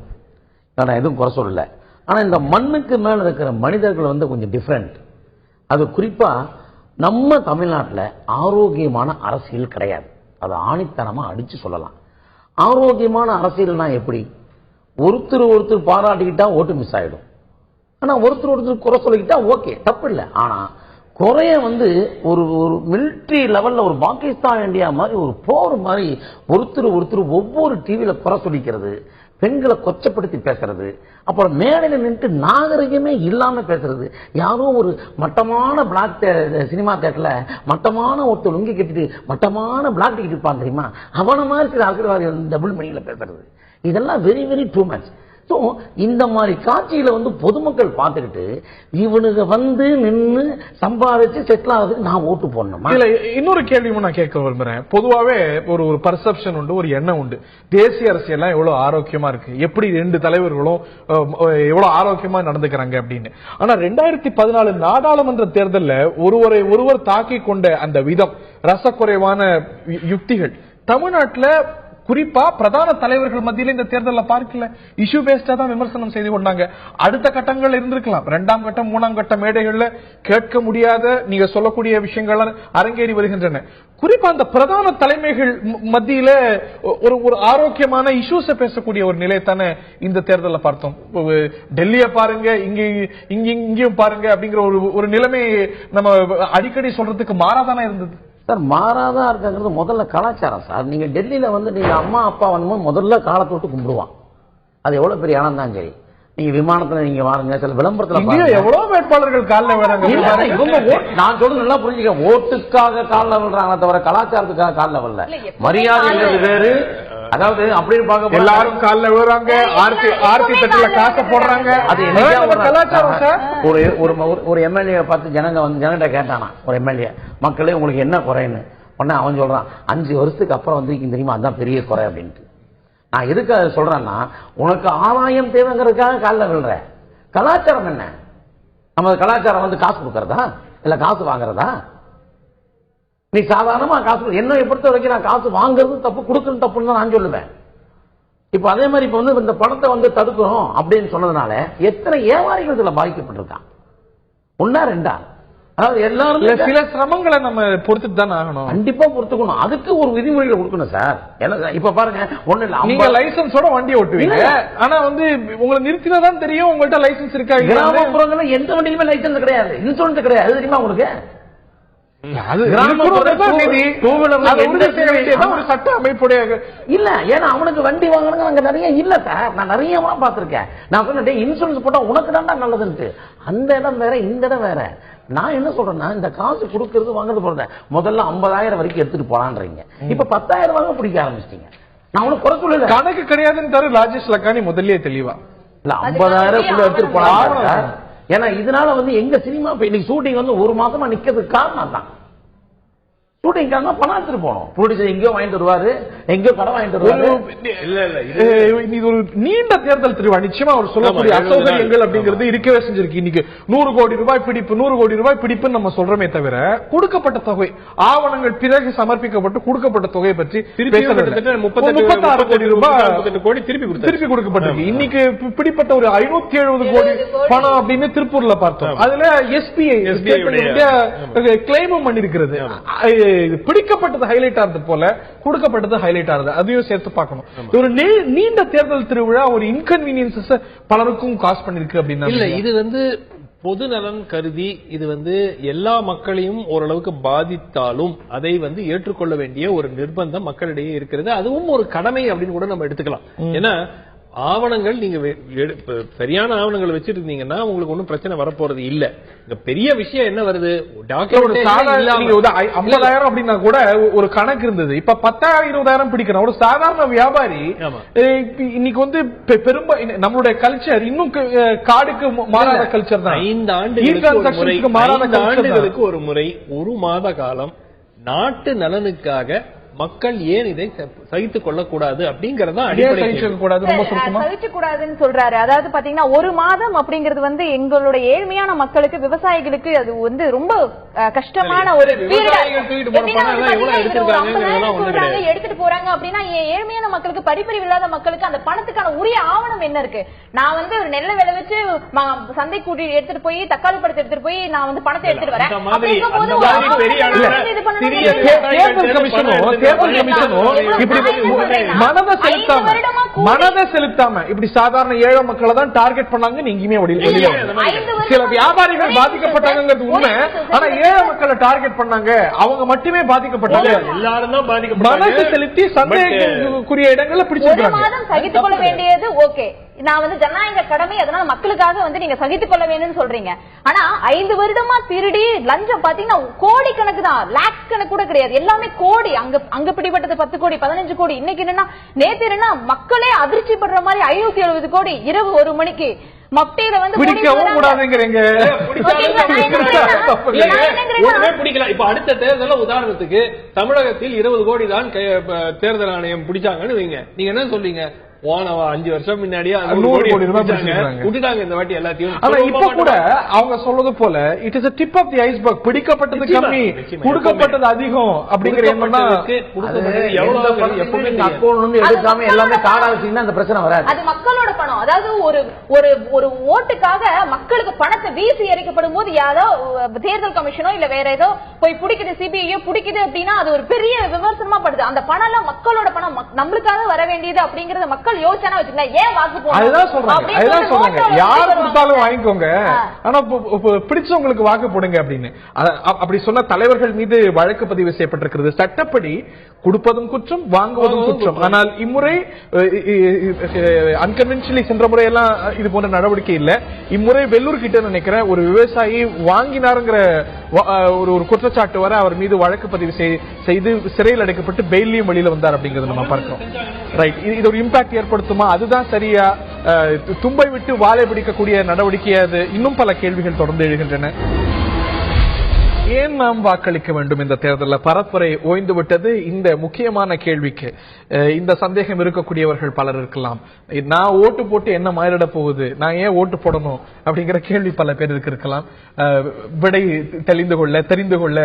நான் எதுவும் குறை சொல்லல. ஆனா இந்த மண்ணுக்கு மேல இருக்கிற மனிதர்கள் வந்து கொஞ்சம் டிஃபரெண்ட். அது குறிப்பா நம்ம தமிழ்நாட்டில் ஆரோக்கியமான அரசியல் கிடையாது. அதை ஆணித்தனமா அடிச்சு சொல்லலாம். ஆரோக்கியமான அரசியல்னா எப்படி? ஒருத்தர் பாராட்டிக்கிட்டா ஓட்டு மிஸ் ஆயிடும். ஆனா ஒருத்தர் குறை சொல்லிக்கிட்டா ஓகே, தப்பு இல்லை. ஆனா குறைய ஒரு ஒரு மிலிட்டரி லெவல்ல ஒரு பாகிஸ்தான் இந்தியா மாதிரி ஒரு போர் மாதிரி ஒருத்தர் ஒவ்வொரு டிவியில குறை சொல்லிக்கிறது, பெண்களை கொச்சப்படுத்தி பேசுறது, அப்புறம் மேடையில் நின்று நாகரிகமே இல்லாம பேசுறது. யாரோ ஒரு மட்டமான பிளாக் சினிமா தியேட்டர்ல மட்டமான ஒருத்தர் லுங்கி கட்டிட்டு மட்டமான பிளாக் டிக்கெட் இருப்பான் தெரியுமா, அவன மாதிரி சில ஆசிரியர்கள் டபுள் மீனிங்ல பேசுறது, இதெல்லாம் வெரி வெரி டூ மச். இந்த மாதிரி காட்சியில பொதுமக்கள் பார்த்துக்கிட்டு இவனுக்கு நின்று சம்பாதிச்சு செட்டில் ஆகுதுக்கு நான் ஓட்டு போடணுமா? இல்ல, இன்னொரு கேள்வியும் நான் கேட்க விரும்புறேன். பொதுவாவே ஒரு பர்செப்ஷன் உண்டு, ஒரு எண்ணம் உண்டு. தேசிய அரசியல் எவ்வளவு ஆரோக்கியமா இருக்கு, எப்படி ரெண்டு தலைவர்களும் எவ்வளவு ஆரோக்கியமா நடந்துக்கிறாங்க அப்படின்னு. ஆனா 2014 நாடாளுமன்ற தேர்தலில் ஒருவர் தாக்கி கொண்ட அந்த விதம், ரசக்குறைவான யுக்திகள் தமிழ்நாட்டில் குறிப்பா பிரதான தலைவர்கள் மத்தியில் இந்த தேர்தலில் பார்க்கல. இஷ்யூ பேஸ்டா தான் விமர்சனம் செய்து கொண்டாங்க. அடுத்த கட்டங்கள் இருந்திருக்கலாம், 2ஆம் கட்டம் 3ஆம் கட்ட மேடைகள்ல கேட்க முடியாத நீங்க சொல்லக்கூடிய விஷயங்கள் அரங்கேறி வருகின்றன. குறிப்பா அந்த பிரதான தலைமைகள் மத்தியில ஒரு ஆரோக்கியமான இஷ்யூஸை பேசக்கூடிய ஒரு நிலை தானே இந்த தேர்தலில் பார்த்தோம். டெல்லிய பாருங்க, இங்கேயும் பாருங்க அப்படிங்கிற ஒரு நிலைமை நம்ம அடிக்கடி சொல்றதுக்கு மாறாதானே இருந்தது. சார், மாறாதான் இருக்காங்கிறது முதல்ல கலாச்சாரம் சார். நீங்க டெல்லியில நீங்க அம்மா அப்பா முதல்ல காலத்தை விட்டு கும்பிடுவான். அது எவ்வளவு பெரிய ஆனந்தம் தான். சரி, நீங்க விமானத்துல நீங்க வாருங்க, சில விளம்பரத்துல எவ்வளவு வேட்பாளர்கள் காலில் வராங்க. நான் சொல்றது நல்லா புரிஞ்சுக்க, ஓட்டுக்காக காலில் விழுறாங்களே தவிர கலாச்சாரத்துக்காக காலில் விழல. மரியாதைங்கிறது வேறு. அதாவது அப்படின்னு பார்க்க எல்லாரும் காலில் விழுறாங்க, ஆர்த்தி தட்டுல காசை போடுறாங்க, அது கலாச்சாரம் சார். ஒரு எம்எல்ஏ பார்த்து ஜனங்கிட்ட கேட்டானா, ஒரு எம்எல்ஏ, மக்களே உங்களுக்கு என்ன குறைன்னு. உடனே அவன் சொல்றான், 5 வருஷத்துக்கு அப்புறம் தெரியுமா அதுதான் பெரிய குறை அப்படின்ட்டு. நான் எதுக்கு அதை சொல்றேன்னா, உனக்கு ஆதாயம் தேவைங்கிறதுக்காக காலில் விழுற. கலாச்சாரம் என்ன? நம்ம கலாச்சாரம் காசு கொடுக்கறதா இல்ல காசு வாங்குறதா? நீ சாதாரணமா காசு, என்னை பொறுத்த வரைக்கும் நான் காசு வாங்குறது தப்பு, கொடுக்கறது தப்புன்னு தான் நான் சொல்லுவேன். இப்ப அதே மாதிரி இப்ப இந்த பணத்தை தடுக்கணும் அப்படின்னு சொன்னதுனால எத்தனை ஏமாளிகள் இதுல பாதிக்கப்பட்டிருக்கான். 1 2 அதாவது எல்லாரும் சில சிரமங்களை நம்ம பொறுத்துட்டு தான் ஆகணும். கண்டிப்பா பொறுத்துக்கணும். அதுக்கு ஒரு விதிமுறைகளை கொடுக்கணும் சார். இப்ப பாருங்க, ஒண்ணு இல்ல, நீங்க லைசன்ஸோட வண்டியை ஓட்டுவீங்க, ஆனா உங்களை நிறுத்தினதான் தெரியும் உங்கள்கிட்ட லைசன்ஸ் இருக்கா. கிராமப்புறங்கள்ல எந்த வண்டியுமே லைசன்ஸ் கிடையாது, இன்சூரன்ஸ் கிடையாது. தெரியுமா உங்களுக்கு? சட்ட அமைப்புடைய இல்ல, ஏன்னா அவனுக்கு வண்டி வாங்கணும் அங்க நிறைய இல்ல சார். நான் நிறைய பாத்திருக்கேன். நான் சொன்னேன் இன்சூரன்ஸ் போட்டா உனக்கு தான் நல்லதுன்ட்டு. அந்த இடம் வேற, இந்த இடம் வேற. நான் என்ன சொல்றேன்னா, இந்த காசு கொடுக்கறது வாங்குறது போறேன். முதல்ல 50,000 வரைக்கும் எடுத்துட்டு போலான்றீங்க, இப்ப 10,000 வாங்க பிடிக்க ஆரம்பிச்சிட்டீங்க. நான் உனக்கு குறை சொல்லல, கணக்கு கிடையாதுன்னு ராஜேஷ் லக்கானி முதல்லயே தெளிவா இல்ல 50,000 கூட எடுத்துட்டு போலாம். ஏன்னா இதனால எங்க சினிமா இன்னைக்கு ஷூட்டிங் 1 மாசமா நிக்கிறதுக்கு காரணம் தான். ஷூட்டிங்காக பணம் எடுத்துட்டு போனோம். ப்ரொடியூசர் எங்கேயோ வாங்கிட்டு வருவாரு, எங்கேயோ படம் வாங்கிட்டு வருவாரு. இது ஒரு நீண்ட தேர்தல் திருவிழா. நிச்சயமா அவர் சொல்லக்கூடிய அசௌகரியங்கள் அப்படிங்கிறது இருக்கவே செஞ்சிருக்கு. இன்னைக்கு 100 கோடி ரூபாய் பிடிப்பு, 100 கோடி ரூபாய் பிடிப்புன்னு நம்ம சொல்றோமே தவிர, கொடுக்கப்பட்ட தொகை, ஆவணங்கள் பிறகு சமர்ப்பிக்கப்பட்டு கொடுக்கப்பட்ட தொகையை பற்றி 36 கோடி ரூபாய் திருப்பி கொடுக்கப்பட்டிருக்கு. இன்னைக்கு பிடிப்பட்ட ஒரு 570 கோடி பணம் அப்படின்னு திருப்பூர்ல பார்த்தோம். அதுல எஸ்பிஐ கிளைமும் பண்ணிருக்கிறது. பிடிக்கப்பட்டது ஹைலைட் ஆறது போல கொடுக்கப்பட்டது ஹைலைட் ஆறது, அதையும் சேர்த்து பார்க்கணும். ஒரு நீண்ட தேர்தல் திருவிழா ஒரு இன்கன்வீனியன்ஸ் பலருக்கும் காசு பண்ணிருக்கு அப்படின்னா இல்ல. இது பொது நலன் கருதி இது எல்லா மக்களையும் ஓரளவுக்கு பாதித்தாலும் அதை ஏற்றுக்கொள்ள வேண்டிய ஒரு நிர்பந்தம் மக்களிடையே இருக்கிறது. அதுவும் ஒரு கடமை அப்படின்னு கூட நம்ம எடுத்துக்கலாம். ஏன்னா ஆவணங்கள் நீங்க சரியான ஆவணங்களை வச்சிட்டு இருந்தீங்கன்னா உங்களுக்கு ஒன்னும் பிரச்சனை வரப்போறது இல்ல. பெரிய விஷயம் என்ன வருது, 50,000 அப்படின்னா கூட ஒரு கணக்கு இருந்தது. இப்ப 10,000 20,000 பிடிக்கணும். ஒரு சாதாரண வியாபாரி இன்னைக்கு பெரும்பாலும் நம்மளுடைய கல்ச்சர் இன்னும் காடுக்கு மாறாத கல்ச்சர் தான். 5 ஆண்டுகளுக்கு ஒரு முறை 1 மாத காலம் நாட்டு நலனுக்காக மக்கள் ஏன் இதை சகித்துக் கொள்ளக்கூடாது அப்படிங்கறத சகிக்கக்கூடாதுன்னு சொல்றாரு. அதாவது பாத்தீங்கன்னா 1 மாதம் அப்படிங்கிறது எங்களுடைய ஏழ்மையான மக்களுக்கு, விவசாயிகளுக்கு அது ரொம்ப கஷ்டமான ஒரு எடுத்துட்டு போறாங்க. அப்படின்னா ஏழ்மையான மக்களுக்கு, படிப்பறிவு இல்லாத மக்களுக்கு அந்த பணத்துக்கான உரிய ஆவணம் என்ன இருக்கு? நான் ஒரு நெல்லை விளைவிச்சு சந்தை கூட்டி எடுத்துட்டு போய், தக்காளி பழத்தை எடுத்துட்டு போய் நான் பணத்தை எடுத்துட்டு வரேன். தேர்தல் கமிஷனும் இப்படி மனதை செலுத்தாம மனதை செலுத்தாம இப்படி சாதாரண ஏழை மக்களை தான் டார்கெட் பண்ணாங்க. நீங்க சில வியாபாரிகள் பாதிக்கப்பட்டாங்கிறது உண்மை. ஆனா ஏழை மக்களை டார்கெட் பண்ணாங்க, அவங்க மட்டுமே பாதிக்கப்பட்டாங்க. எல்லாரும் தான் பாதிக்கப்பட்டாங்க. மனதை செலுத்தி சந்தேகக்குரிய இடங்களை பிடிச்சிருக்காங்க. சகித்துக் கொள்ள வேண்டியது ஓகே. நான் வந்து ஜனநாயக கடமை, அதனால மக்களுக்காக வந்து நீங்க சகித்துக் கொள்ள வேணும்னு சொல்றீங்க. ஆனா 5 வருடமா திருடி லஞ்சம் பாத்தீங்கன்னா கோடி கணக்கு தான், லாக்ஸ் கணக்கு கூட கிடையாது, எல்லாமே கோடி. அங்க பிடிபட்டது 10 கோடி 15 கோடி. இன்னைக்கு என்னன்னா, நேத்து என்னன்னா மக்களே அதிர்ச்சி படுற மாதிரி 570 கோடி இரவு 1 மணிக்கு மப்டியில வந்து பிடிக்கவும் கூடாதுங்கிறீங்க. பிடிக்கலாம். இப்ப அடுத்த தேர்தல உதாரணத்துக்கு தமிழகத்தில் 20 கோடி தான் தேர்தல் ஆணையம் பிடிச்சாங்கன்னு வைங்க. நீங்க என்ன சொல்றீங்க? போன 5 வருஷம் முன்னாடியே 100 கோடி ரூபாய் விட்டுட்டாங்க இந்த வாட்டி எல்லாத்தையும். ஆனா இப்ப கூட அவங்க சொல்றது போல it is a tip of the iceberg. பிடிக்கப்பட்டது கம்மி, கொடுக்கப்பட்டது அதிகம் அப்படிங்கிற எண்ணம்னா எப்பவுமே அக்கௌண்ட் வந்து எடுக்காம எல்லாமே கார்டா வச்சீங்கன்னா அந்த பிரச்சனை வராது. அது மக்களோட பணம். அதாவது ஒரு ஓட்டுக்காக மக்களுக்கு பணத்தை வீசி எறிக்கப்படும் போது யாரோ தேர்தல் கமிஷனோ இல்ல வேற ஏதோ போய் பிடிக்குது, சிபிஐயோ பிடிக்குது அப்படின்னா அது ஒரு பெரிய விமர்சனமா படுது. அந்த பணம் எல்லாம் மக்களோட பணம், நம்மளுக்காக வர வேண்டியது அப்படிங்கறத மக்கள் யோசனை வச்சுக்கல. ஏன் வாக்கு போடணும்? அதுதான் சொல்றாங்க, யார் கொடுத்தாலும் வாங்கிக்கோங்க, ஆனா பிடிச்சவங்களுக்கு வாக்கு போடுங்க அப்படின்னு. அப்படி சொன்ன தலைவர்கள் மீது வழக்கு பதிவு செய்யப்பட்டிருக்கிறது. சட்டப்படி கொடுப்பதும் குற்றம், வாங்குவதும் குற்றம். ஆனால் இம்முறை அன்கன்வென்ஷனலி சென்ற முறையெல்லாம் இது போன்ற நடவடிக்கை இல்ல. இம்முறை வெள்ளூர் கிட்ட நினைக்கிறேன் ஒரு விவசாயி வாங்கினாருங்கிற ஒரு குற்றச்சாட்டு வர அவர் மீது வழக்கு பதிவு செய்து சிறையில் அடைக்கப்பட்டு பெயிலையும் வெளியில வந்தார் அப்படிங்கறது நம்ம பார்க்கிறோம். ரைட், இது ஒரு இம்பாக்ட் ஏற்படுத்துமா? அதுதான் சரியா? தும்பை விட்டு வாழை பிடிக்கக்கூடிய நடவடிக்கை அது? இன்னும் பல கேள்விகள் தொடர்ந்து எழுகின்றன. ஏன் நாம் வாக்களிக்க வேண்டும் இந்த தேர்தலில்? பரப்புரை ஓய்ந்து விட்டது. இந்த முக்கியமான கேள்விக்கு இந்த சந்தேகம் இருக்கக்கூடியவர்கள் பலர் இருக்கலாம். நான் ஓட்டு போட்டு என்ன மாறிட போகுது, நான் ஏன் ஓட்டு போடணும் அப்படிங்கிற கேள்வி பல பேருக்கு இருக்கலாம். விடை தெரிந்து கொள்ள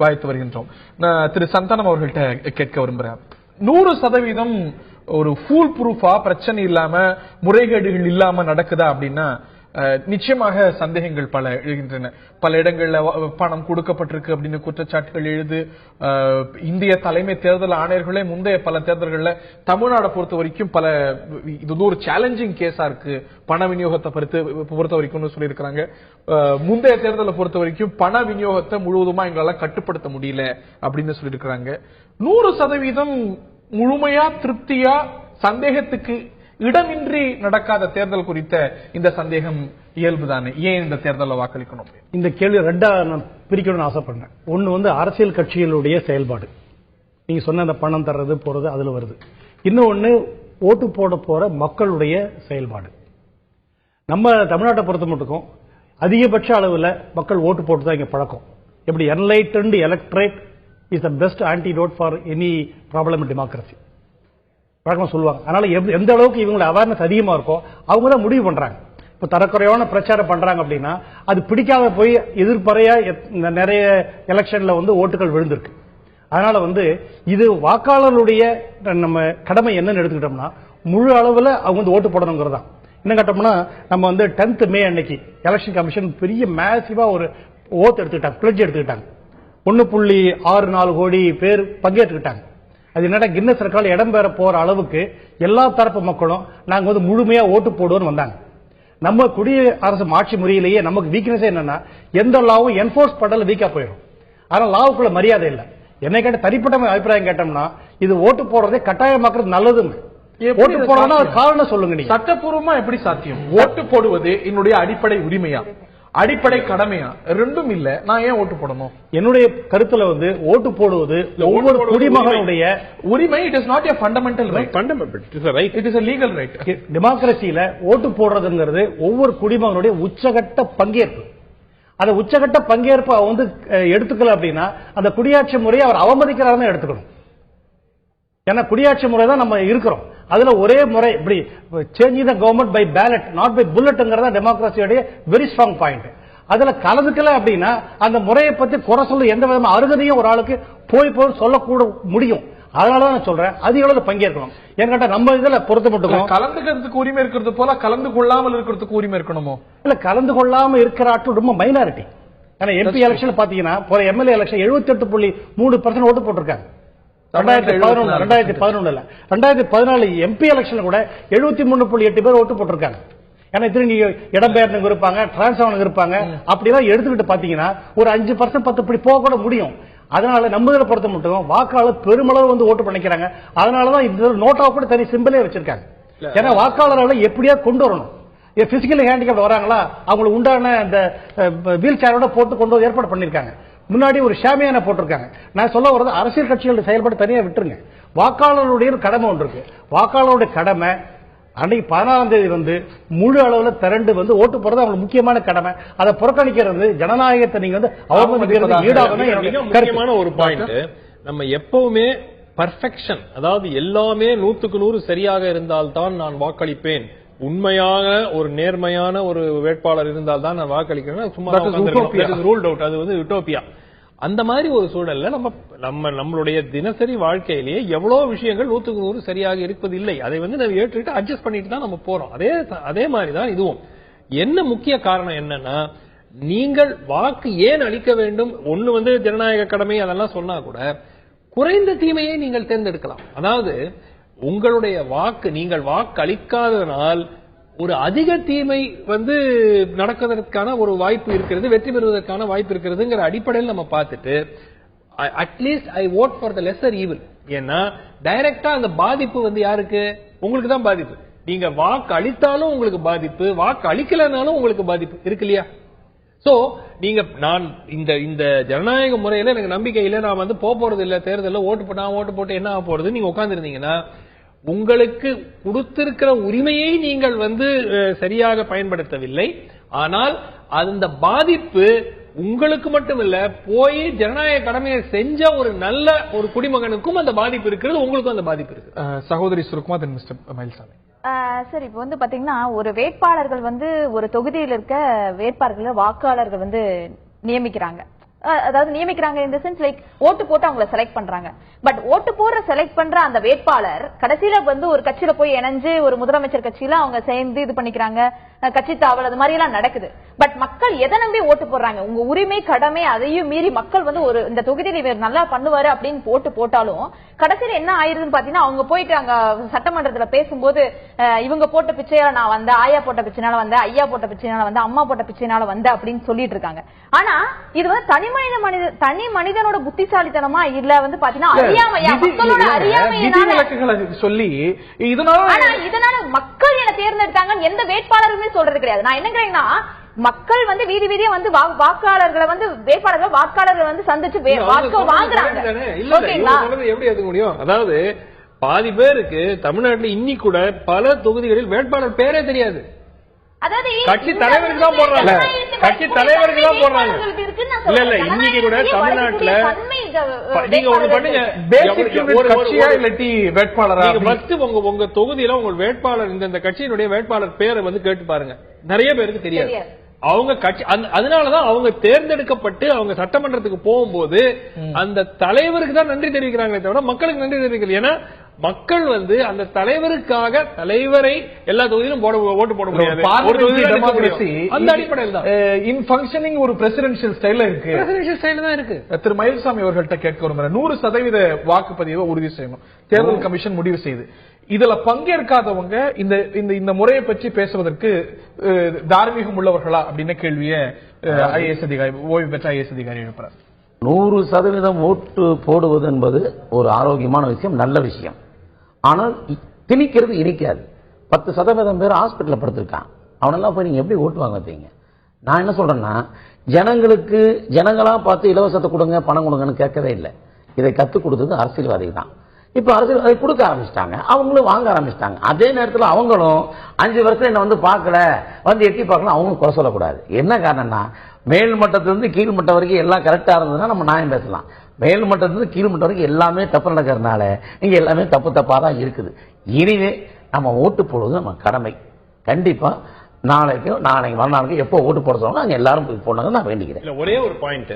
வாய்த்து வருகின்றோம். நான் திரு சந்தானம் அவர்கள்ட்ட கேட்க விரும்புறேன். 100% ஒரு ஃபூல் ப்ரூஃபா பிரச்சனை இல்லாம முறைகேடுகள் இல்லாம நடக்குதா அப்படின்னா நிச்சயமாக சந்தேகங்கள் பல எழுகின்றன. பல இடங்கள்ல பணம் கொடுக்கப்பட்டிருக்கு அப்படின்னு குற்றச்சாட்டுகள் எழுது. இந்திய தலைமை தேர்தல் ஆணையர்களே முந்தைய பல தேர்தல்கள்ல தமிழ்நாடை பொறுத்த வரைக்கும் இது ஒரு சேலஞ்சிங் கேஸா இருக்கு பண விநியோகத்தை பொறுத்த வரைக்கும் சொல்லியிருக்கிறாங்க. முந்தைய தேர்தலை பொறுத்த வரைக்கும் பண விநியோகத்தை முழுவதுமா எங்களால கட்டுப்படுத்த முடியல அப்படின்னு சொல்லியிருக்கிறாங்க. 100% முழுமையா திருப்தியா சந்தேகத்துக்கு இடமின்றி நடக்காத தேர்தல் குறித்த இந்த சந்தேகம் இயல்புதானே? ஏன் இந்த தேர்தலில் வாக்களிக்கணும்? இந்த கேள்வி ரெண்டா நான் பிரிக்கணும்னு ஆசைப்படுறேன். ஒன்னு வந்து அரசியல் கட்சிகளுடைய செயல்பாடு, நீங்க சொன்ன அந்த பணம் தர்றது போறது அதுல வருது. இன்னொன்னு ஓட்டு போட போற மக்களுடைய செயல்பாடு. நம்ம தமிழ்நாட்டை பொறுத்த மட்டும் அதிகபட்ச அளவில் மக்கள் ஓட்டு போட்டு தான் இங்க பழக்கம். எப்படி enlightened electorate is the best antidote for any problem in democracy வழக்கமா சொல்லுவாங்க. அதனால எந்த அளவுக்கு இவங்களோட அவேர்னஸ் அதிகமா இருக்கோ அவங்க தான் முடிவு பண்றாங்க. இப்ப தரக்குறையான பிரச்சாரம் பண்றாங்க அப்படின்னா அது பிடிக்காத போய் எதிர்ப்பறையா நிறைய எலெக்ஷன்ல வந்து ஓட்டுகள் விழுந்திருக்கு. அதனால வந்து இது வாக்காளருடைய நம்ம கடமை என்னன்னு எடுத்துக்கிட்டோம்னா முழு அளவுல அவங்க வந்து ஓட்டு போடணுங்கிறது தான். என்ன கேட்டோம்னா நம்ம வந்து 10th மே அன்னைக்கு எலெக்ஷன் கமிஷன் பெரிய மேசிவா ஒரு ஓட்டு எடுத்துக்கிட்டாங்க, பிளட்ஜ் எடுத்துக்கிட்டாங்க. 1.64 கோடி பேர் பங்கேற்றுக்கிட்டாங்க. அது என்னடா கின்னஸ் ரெக்கார்ட்ல இடம் பெற போற அளவுக்கு எல்லா தரப்பு மக்களும் நாங்க வந்து முழுமையா ஓட்டு போடுவோம்னு வந்தாங்க. நம்ம குடியரசு ஆட்சி முறையிலேயே நமக்கு வீக்னஸ் என்னன்னா எந்த லாவும் என்போர்ஸ் பண்ணல வீக்கா போயிடும். அதனால லாவுக்குள்ள மரியாதை இல்லை. என்னை கேட்ட தனிப்பட்ட அபிப்பிராயம் கேட்டோம்னா இது ஓட்டு போடுறதே கட்டாயமாக்குறது நல்லதுன்னு. ஓட்டு போடணும் காரணம் சொல்லுங்க. நீங்க சட்டப்பூர்வமா எப்படி சாத்தியம்? ஓட்டு போடுவது என்னுடைய அடிப்படை உரிமையா, அடிப்படை கடமையா? ரெண்டும் இல்ல, நான் ஏன் ஓட்டு போடணும்? என்னுடைய கருத்துல வந்து ஓட்டு போடுவது ஒவ்வொரு குடிமகனுடைய உரிமை. It is not a fundamental right. It is a legal right. டெமோக்ரஸியில ஓட்டு போடுறதுங்கிறது ஒவ்வொரு குடிமகனுடைய உச்சகட்ட பங்கேற்பு. அந்த உச்சகட்ட பங்கேற்பு வந்து எடுத்துக்கல அப்படின்னா அந்த குடியாட்சி முறையை அவர் அவமதிக்கிறாருன்னு எடுத்துக்கணும். ஏன்னா குடியாட்சி முறை தான் நம்ம இருக்கிறோம். அதுல ஒரே முறை இப்படி changing the government by ballot not by புல்லட்ங்கிறதா டெமோக்ரஸியோட வெரி ஸ்ட்ராங் பாயிண்ட். அதுல கலந்துக்கல அப்படின்னா அந்த முறையை பத்தி குறை சொல்ல எந்த விதமான அருகதையும் ஒரு ஆளுக்கு போய் சொல்லக்கூட முடியும். அதனாலதான் நான் சொல்றேன் அதிக அளவுல பங்கேற்கணும். ஏன்னா நம்ம இதுல பொறுத்த மட்டும் கலந்துக்கிறதுக்கு உரிமை இருக்கிறது போல கலந்து கொள்ளாமல் இருக்கிறதுக்கு உரிமை இருக்கணுமோ? இல்ல, கலந்து கொள்ளாம இருக்கிற ஆட்கள் ரொம்ப மைனாரிட்டி. ஏன்னா எம்பி எலெக்ஷன் பாத்தீங்கன்னா எம்எல்ஏ எலெக்ஷன் 78.3% ஓட்டு போட்டிருக்காங்க. 2011 2014 MP எலெக்ஷன்ல கூட 73.8 பேர் ஓட்டு போட்டிருக்காங்க. ஏன்னா திரும்பி இடம்பெயர்ந்தவங்க இருப்பாங்க, டிரான்ஸ்ஃபார்மர் இருப்பாங்க, அப்படிலாம் எடுத்துக்கிட்டு பாத்தீங்கன்னா ஒரு 5% 10 இப்படி போக கூட முடியும். அதனால நம்ம இதில் பொறுத்த மட்டும் வாக்காளர் பெருமளவு வந்து ஓட்டு பண்ணிக்கிறாங்க. அதனாலதான் இந்த நோட்டா கூட தனி சிம்பிளே வச்சிருக்காங்க. ஏன்னா வாக்காளர்களை எப்படியா கொண்டு வரணும். பிசிக்கலி ஹேண்டிகேப்ட் வராங்களா அவங்களுக்கு உண்டான அந்த வீல் சேரோட போட்டு கொண்டு வந்து ஏற்பாடு பண்ணிருக்காங்க. முன்னாடி ஒரு ஷாமியான போட்டிருக்காங்க. நான் சொல்ல வரது அரசியல் கட்சிகளோட செயல்பாடு தனியா விட்டுருங்க. வாக்காளருடைய கடமை ஒன்று இருக்கு. வாக்காளருடைய கடமை அன்னைக்கு 14ஆம் தேதி வந்து முழு அளவுல திரண்டு வந்து ஓட்டு போறது அவங்களுக்கு முக்கியமான கடமை. அதை புறக்கணிக்கிறது ஜனநாயகத்தை நீங்க வந்து அவமதிக்கிறது ஈடாக முக்கியமான ஒரு பாயிண்ட். நம்ம எப்பவுமே பர்ஃபெக்ஷன், அதாவது எல்லாமே 100க்கு 100 சரியாக இருந்தால்தான் நான் வாக்களிப்பேன், உண்மையாக ஒரு நேர்மையான ஒரு வேட்பாளர் இருந்தால் தான் நான் வாக்களிக்கிறேன், சும்மா ரூல்ட் அவுட், அது வந்து யூட்டோபியா. அந்த மாதிரி ஒரு சூழல்ல நம்மளுடைய தினசரி வாழ்க்கையிலேயே எவ்வளவு விஷயங்கள் 100க்கு 100 சரியாக இருப்பதில்லை. அதை வந்து நம்ம ஏற்றுட்டு அட்ஜஸ்ட் பண்ணிட்டு தான் நம்ம போறோம். அதே மாதிரி தான் இதுவும். என்ன முக்கிய காரணம் என்னன்னா, நீங்கள் வாக்கு ஏன் அளிக்க வேண்டும், ஒண்ணு வந்து ஜனநாயக கடமை அதெல்லாம் சொன்னா கூட குறைந்த தீமையை நீங்கள் தேர்ந்தெடுக்கலாம். அதாவது உங்களுடைய வாக்கு, நீங்கள் வாக்கு அளிக்காததனால் ஒரு அதிக தீமை வந்து நடக்கிறதுக்கான ஒரு வாய்ப்பு இருக்கிறது, வெற்றி பெறுவதற்கான வாய்ப்பு இருக்கிறதுங்கிற அடிப்படையில் நம்ம பார்த்துட்டு at least I vote for the lesser evil. ஏன்னா டைரக்டா அந்த பாதிப்பு வந்து யாருக்கு? உங்களுக்கு தான் பாதிப்பு. நீங்க வாக்கு அளித்தாலும் உங்களுக்கு பாதிப்பு, வாக்கு அளிக்கலனாலும் உங்களுக்கு பாதிப்பு இருக்கு இல்லையா? சோ நீங்க நான் இந்த ஜனநாயக முறையில எனக்கு நம்பிக்கை இல்லை, நான் வந்து போறது இல்ல தேர்தலில் ஓட்டு போட்டு என்ன ஆக போறது, நீங்க உட்கார்ந்து இருந்தீங்கன்னா உங்களுக்கு கொடுத்திருக்கிற உரிமையை நீங்கள் வந்து சரியாக பயன்படுத்தவில்லை. ஆனால் அந்த பாதிப்பு உங்களுக்கு மட்டும் இல்ல, போய் ஜனநாயக கடமையை செஞ்ச ஒரு நல்ல ஒரு குடிமகனுக்கும் அந்த பாதிப்பு இருக்கிறது, உங்களுக்கும் அந்த பாதிப்பு இருக்கு. சகோதரி சுருக்குமா, தென் மிஸ்டர் மயில்சாமி. சார், இப்போ வந்து பாத்தீங்கன்னா ஒரு வேட்பாளர்கள் வந்து ஒரு தொகுதியில் இருக்க வேட்பாளர்கள் வாக்காளர்கள் வந்து நியமிக்கிறாங்க. அதாவது நியமிக்கிறாங்க இந்த சென்ஸ் லைக் ஓட்டு போட்டு அவங்கள செலக்ட் பண்றாங்க. பட் ஓட்டு போடுற செலக்ட் பண்ற அந்த வேட்பாளர் கடைசியில வந்து ஒரு கட்சியில போய் இணைஞ்சு ஒரு முதலமைச்சர் கட்சியில அவங்க சேர்ந்து இது பண்ணிக்கிறாங்க, கட்சி தாவல் அது மாதிரி எல்லாம் நடக்குது. பட் மக்கள் எதை நம்பி ஓட்டு போடுறாங்க? உங்க உரிமை கடமை அதையும் மீறி மக்கள் வந்து ஒரு இந்த தொகுதியில் இவர் நல்லா பண்ணுவாரு அப்படின்னு போட்டு போட்டாலும் கடைசியில என்ன ஆயிருதுன்னு பாத்தீங்கன்னா, அவங்க போயிட்டு அங்க சட்டமன்றத்துல பேசும்போது இவங்க போட்ட பிச்சையால நான் வந்தேன், ஆயா போட்ட பிச்சைனால வந்தேன், ஐயா போட்ட பிச்சைனால வந்தேன், அம்மா போட்ட பிச்சைனால வந்தேன் அப்படின்னு சொல்லிட்டு இருக்காங்க. ஆனா இது வந்து தனி மனிதனோட புத்திசாலித்தனமா இல்ல வந்து பாத்தீங்கன்னா அறியாமையா, மக்களோட அறியாமையினால சொல்லி இதனால மக்கள் என்ன தேர்ந்தெடுத்தாங்கன்னு எந்த வேட்பாளருமே சொல்றது கிடையாது. நான் என்ன கேக்குறேன்னா, மக்கள் வந்து வீதி வீதியா வந்து வாக்காளர்களை வந்து வாக்காளர்களை வந்து சந்திச்சு வாக்கு வாங்குறாங்க. எப்படி எடுக்க முடியும்? அதாவது பாதி பேருக்கு தமிழ்நாட்டில் இன்னி கூட பல தொகுதிகளில் வேட்பாளர் பேரே தெரியாது. கட்சி தலைவருக்கு தான் போடுறாங்க, கட்சி தலைவருக்கு தான் போடுறாங்க. இல்ல இன்னைக்கு கூட தமிழ்நாட்டுல நீங்க ஒண்ணு பண்ணுங்க, வேட்பாளர் உங்க தொகுதியில உங்க வேட்பாளர் இந்த கட்சியினுடைய வேட்பாளர் பேரை வந்து கேட்டு பாருங்க, நிறைய பேருக்கு தெரியாது. அவங்க கட்சி அதனாலதான் அவங்க தேர்ந்தெடுக்கப்பட்டு அவங்க சட்டமன்றத்துக்கு போகும்போது அந்த தலைவருக்கு தான் நன்றி தெரிவிக்கிறாங்களே தவிர மக்களுக்கு நன்றி தெரிவிக்கல. ஏன்னா மக்கள் வந்து அந்த தலைவருக்காக தலைவரை எல்லா தொகுதியிலும் ஓட்டு போட முடியாது. அந்த அடிப்படையில் தான் இன் ஃபங்க்ஷனிங் ஒரு பிரசிடென்ஷியல் ஸ்டைல்ல இருக்கு. பிரசிடென்ஷியல் ஸ்டைல் தான் இருக்கு. திரு மயில்சாமி அவர்கள்ட்ட கேட்க விரும்புறேன். 100% வாக்குப்பதிவை உறுதி செய்யணும் தேர்தல் கமிஷன் முடிவு செய்து. இதுல பங்கேற்காதவங்க இந்த முறையை பற்றி பேசுவதற்கு தார்மீகம் உள்ளவர்களா அப்படின்னு கேள்வியை ஐஏஎஸ் அதிகாரி, ஓய்வு பெற்ற ஐஏஎஸ் அதிகாரி எழுப்புறார். 100% ஓட்டு போடுவது என்பது ஒரு ஆரோக்கியமான விஷயம், நல்ல விஷயம். ஆனால் திணிக்கிறது இனிக்காது. 10% பேர் ஹாஸ்பிட்டல்ல படுத்திருக்கான், அவனெல்லாம் போய் நீங்க எப்படி ஓட்டு வாங்க வைப்பீங்க? நான் என்ன சொல்றேன்னா, ஜனங்களா பார்த்து இலவசத்தை கொடுங்க, பணம் கொடுங்கன்னு கேட்கவே இல்லை. இதை கத்துக் கொடுத்தது அரசியல்வாதிகள் தான். இப்ப அரசியல்வாதி கொடுக்க ஆரம்பிச்சிட்டாங்க, அவங்களும் வாங்க ஆரம்பிச்சிட்டாங்க. அதே நேரத்தில் அவங்களும் 5 வருஷம் என்ன வந்து பார்க்கல, வந்து எட்டி பார்க்கலாம், அவங்களும் குறை சொல்லக்கூடாது. என்ன காரணம்னா, மேல் மட்டத்திலிருந்து கீழ் மட்டம் வரைக்கும் எல்லாம் கரெக்டா இருந்ததுன்னா நம்ம நியாயம் பேசலாம். மேல் மட்டத்திலிருந்து கீழ் மட்டம் வரைக்கும் எல்லாமே தப்பு நடக்கிறதுனால இங்க எல்லாமே தப்பா தான் இருக்குது. இனிமே நம்ம ஓட்டு போடுவது நம்ம கடமை. கண்டிப்பா நாளைக்கு மறுநாளுக்கு எப்போ ஓட்டு போட சொல்லுவாங்க அங்க எல்லாரும் போய் போனாங்க நான் வேண்டிக்கிறேன். இல்ல ஒரே ஒரு பாயிண்ட்,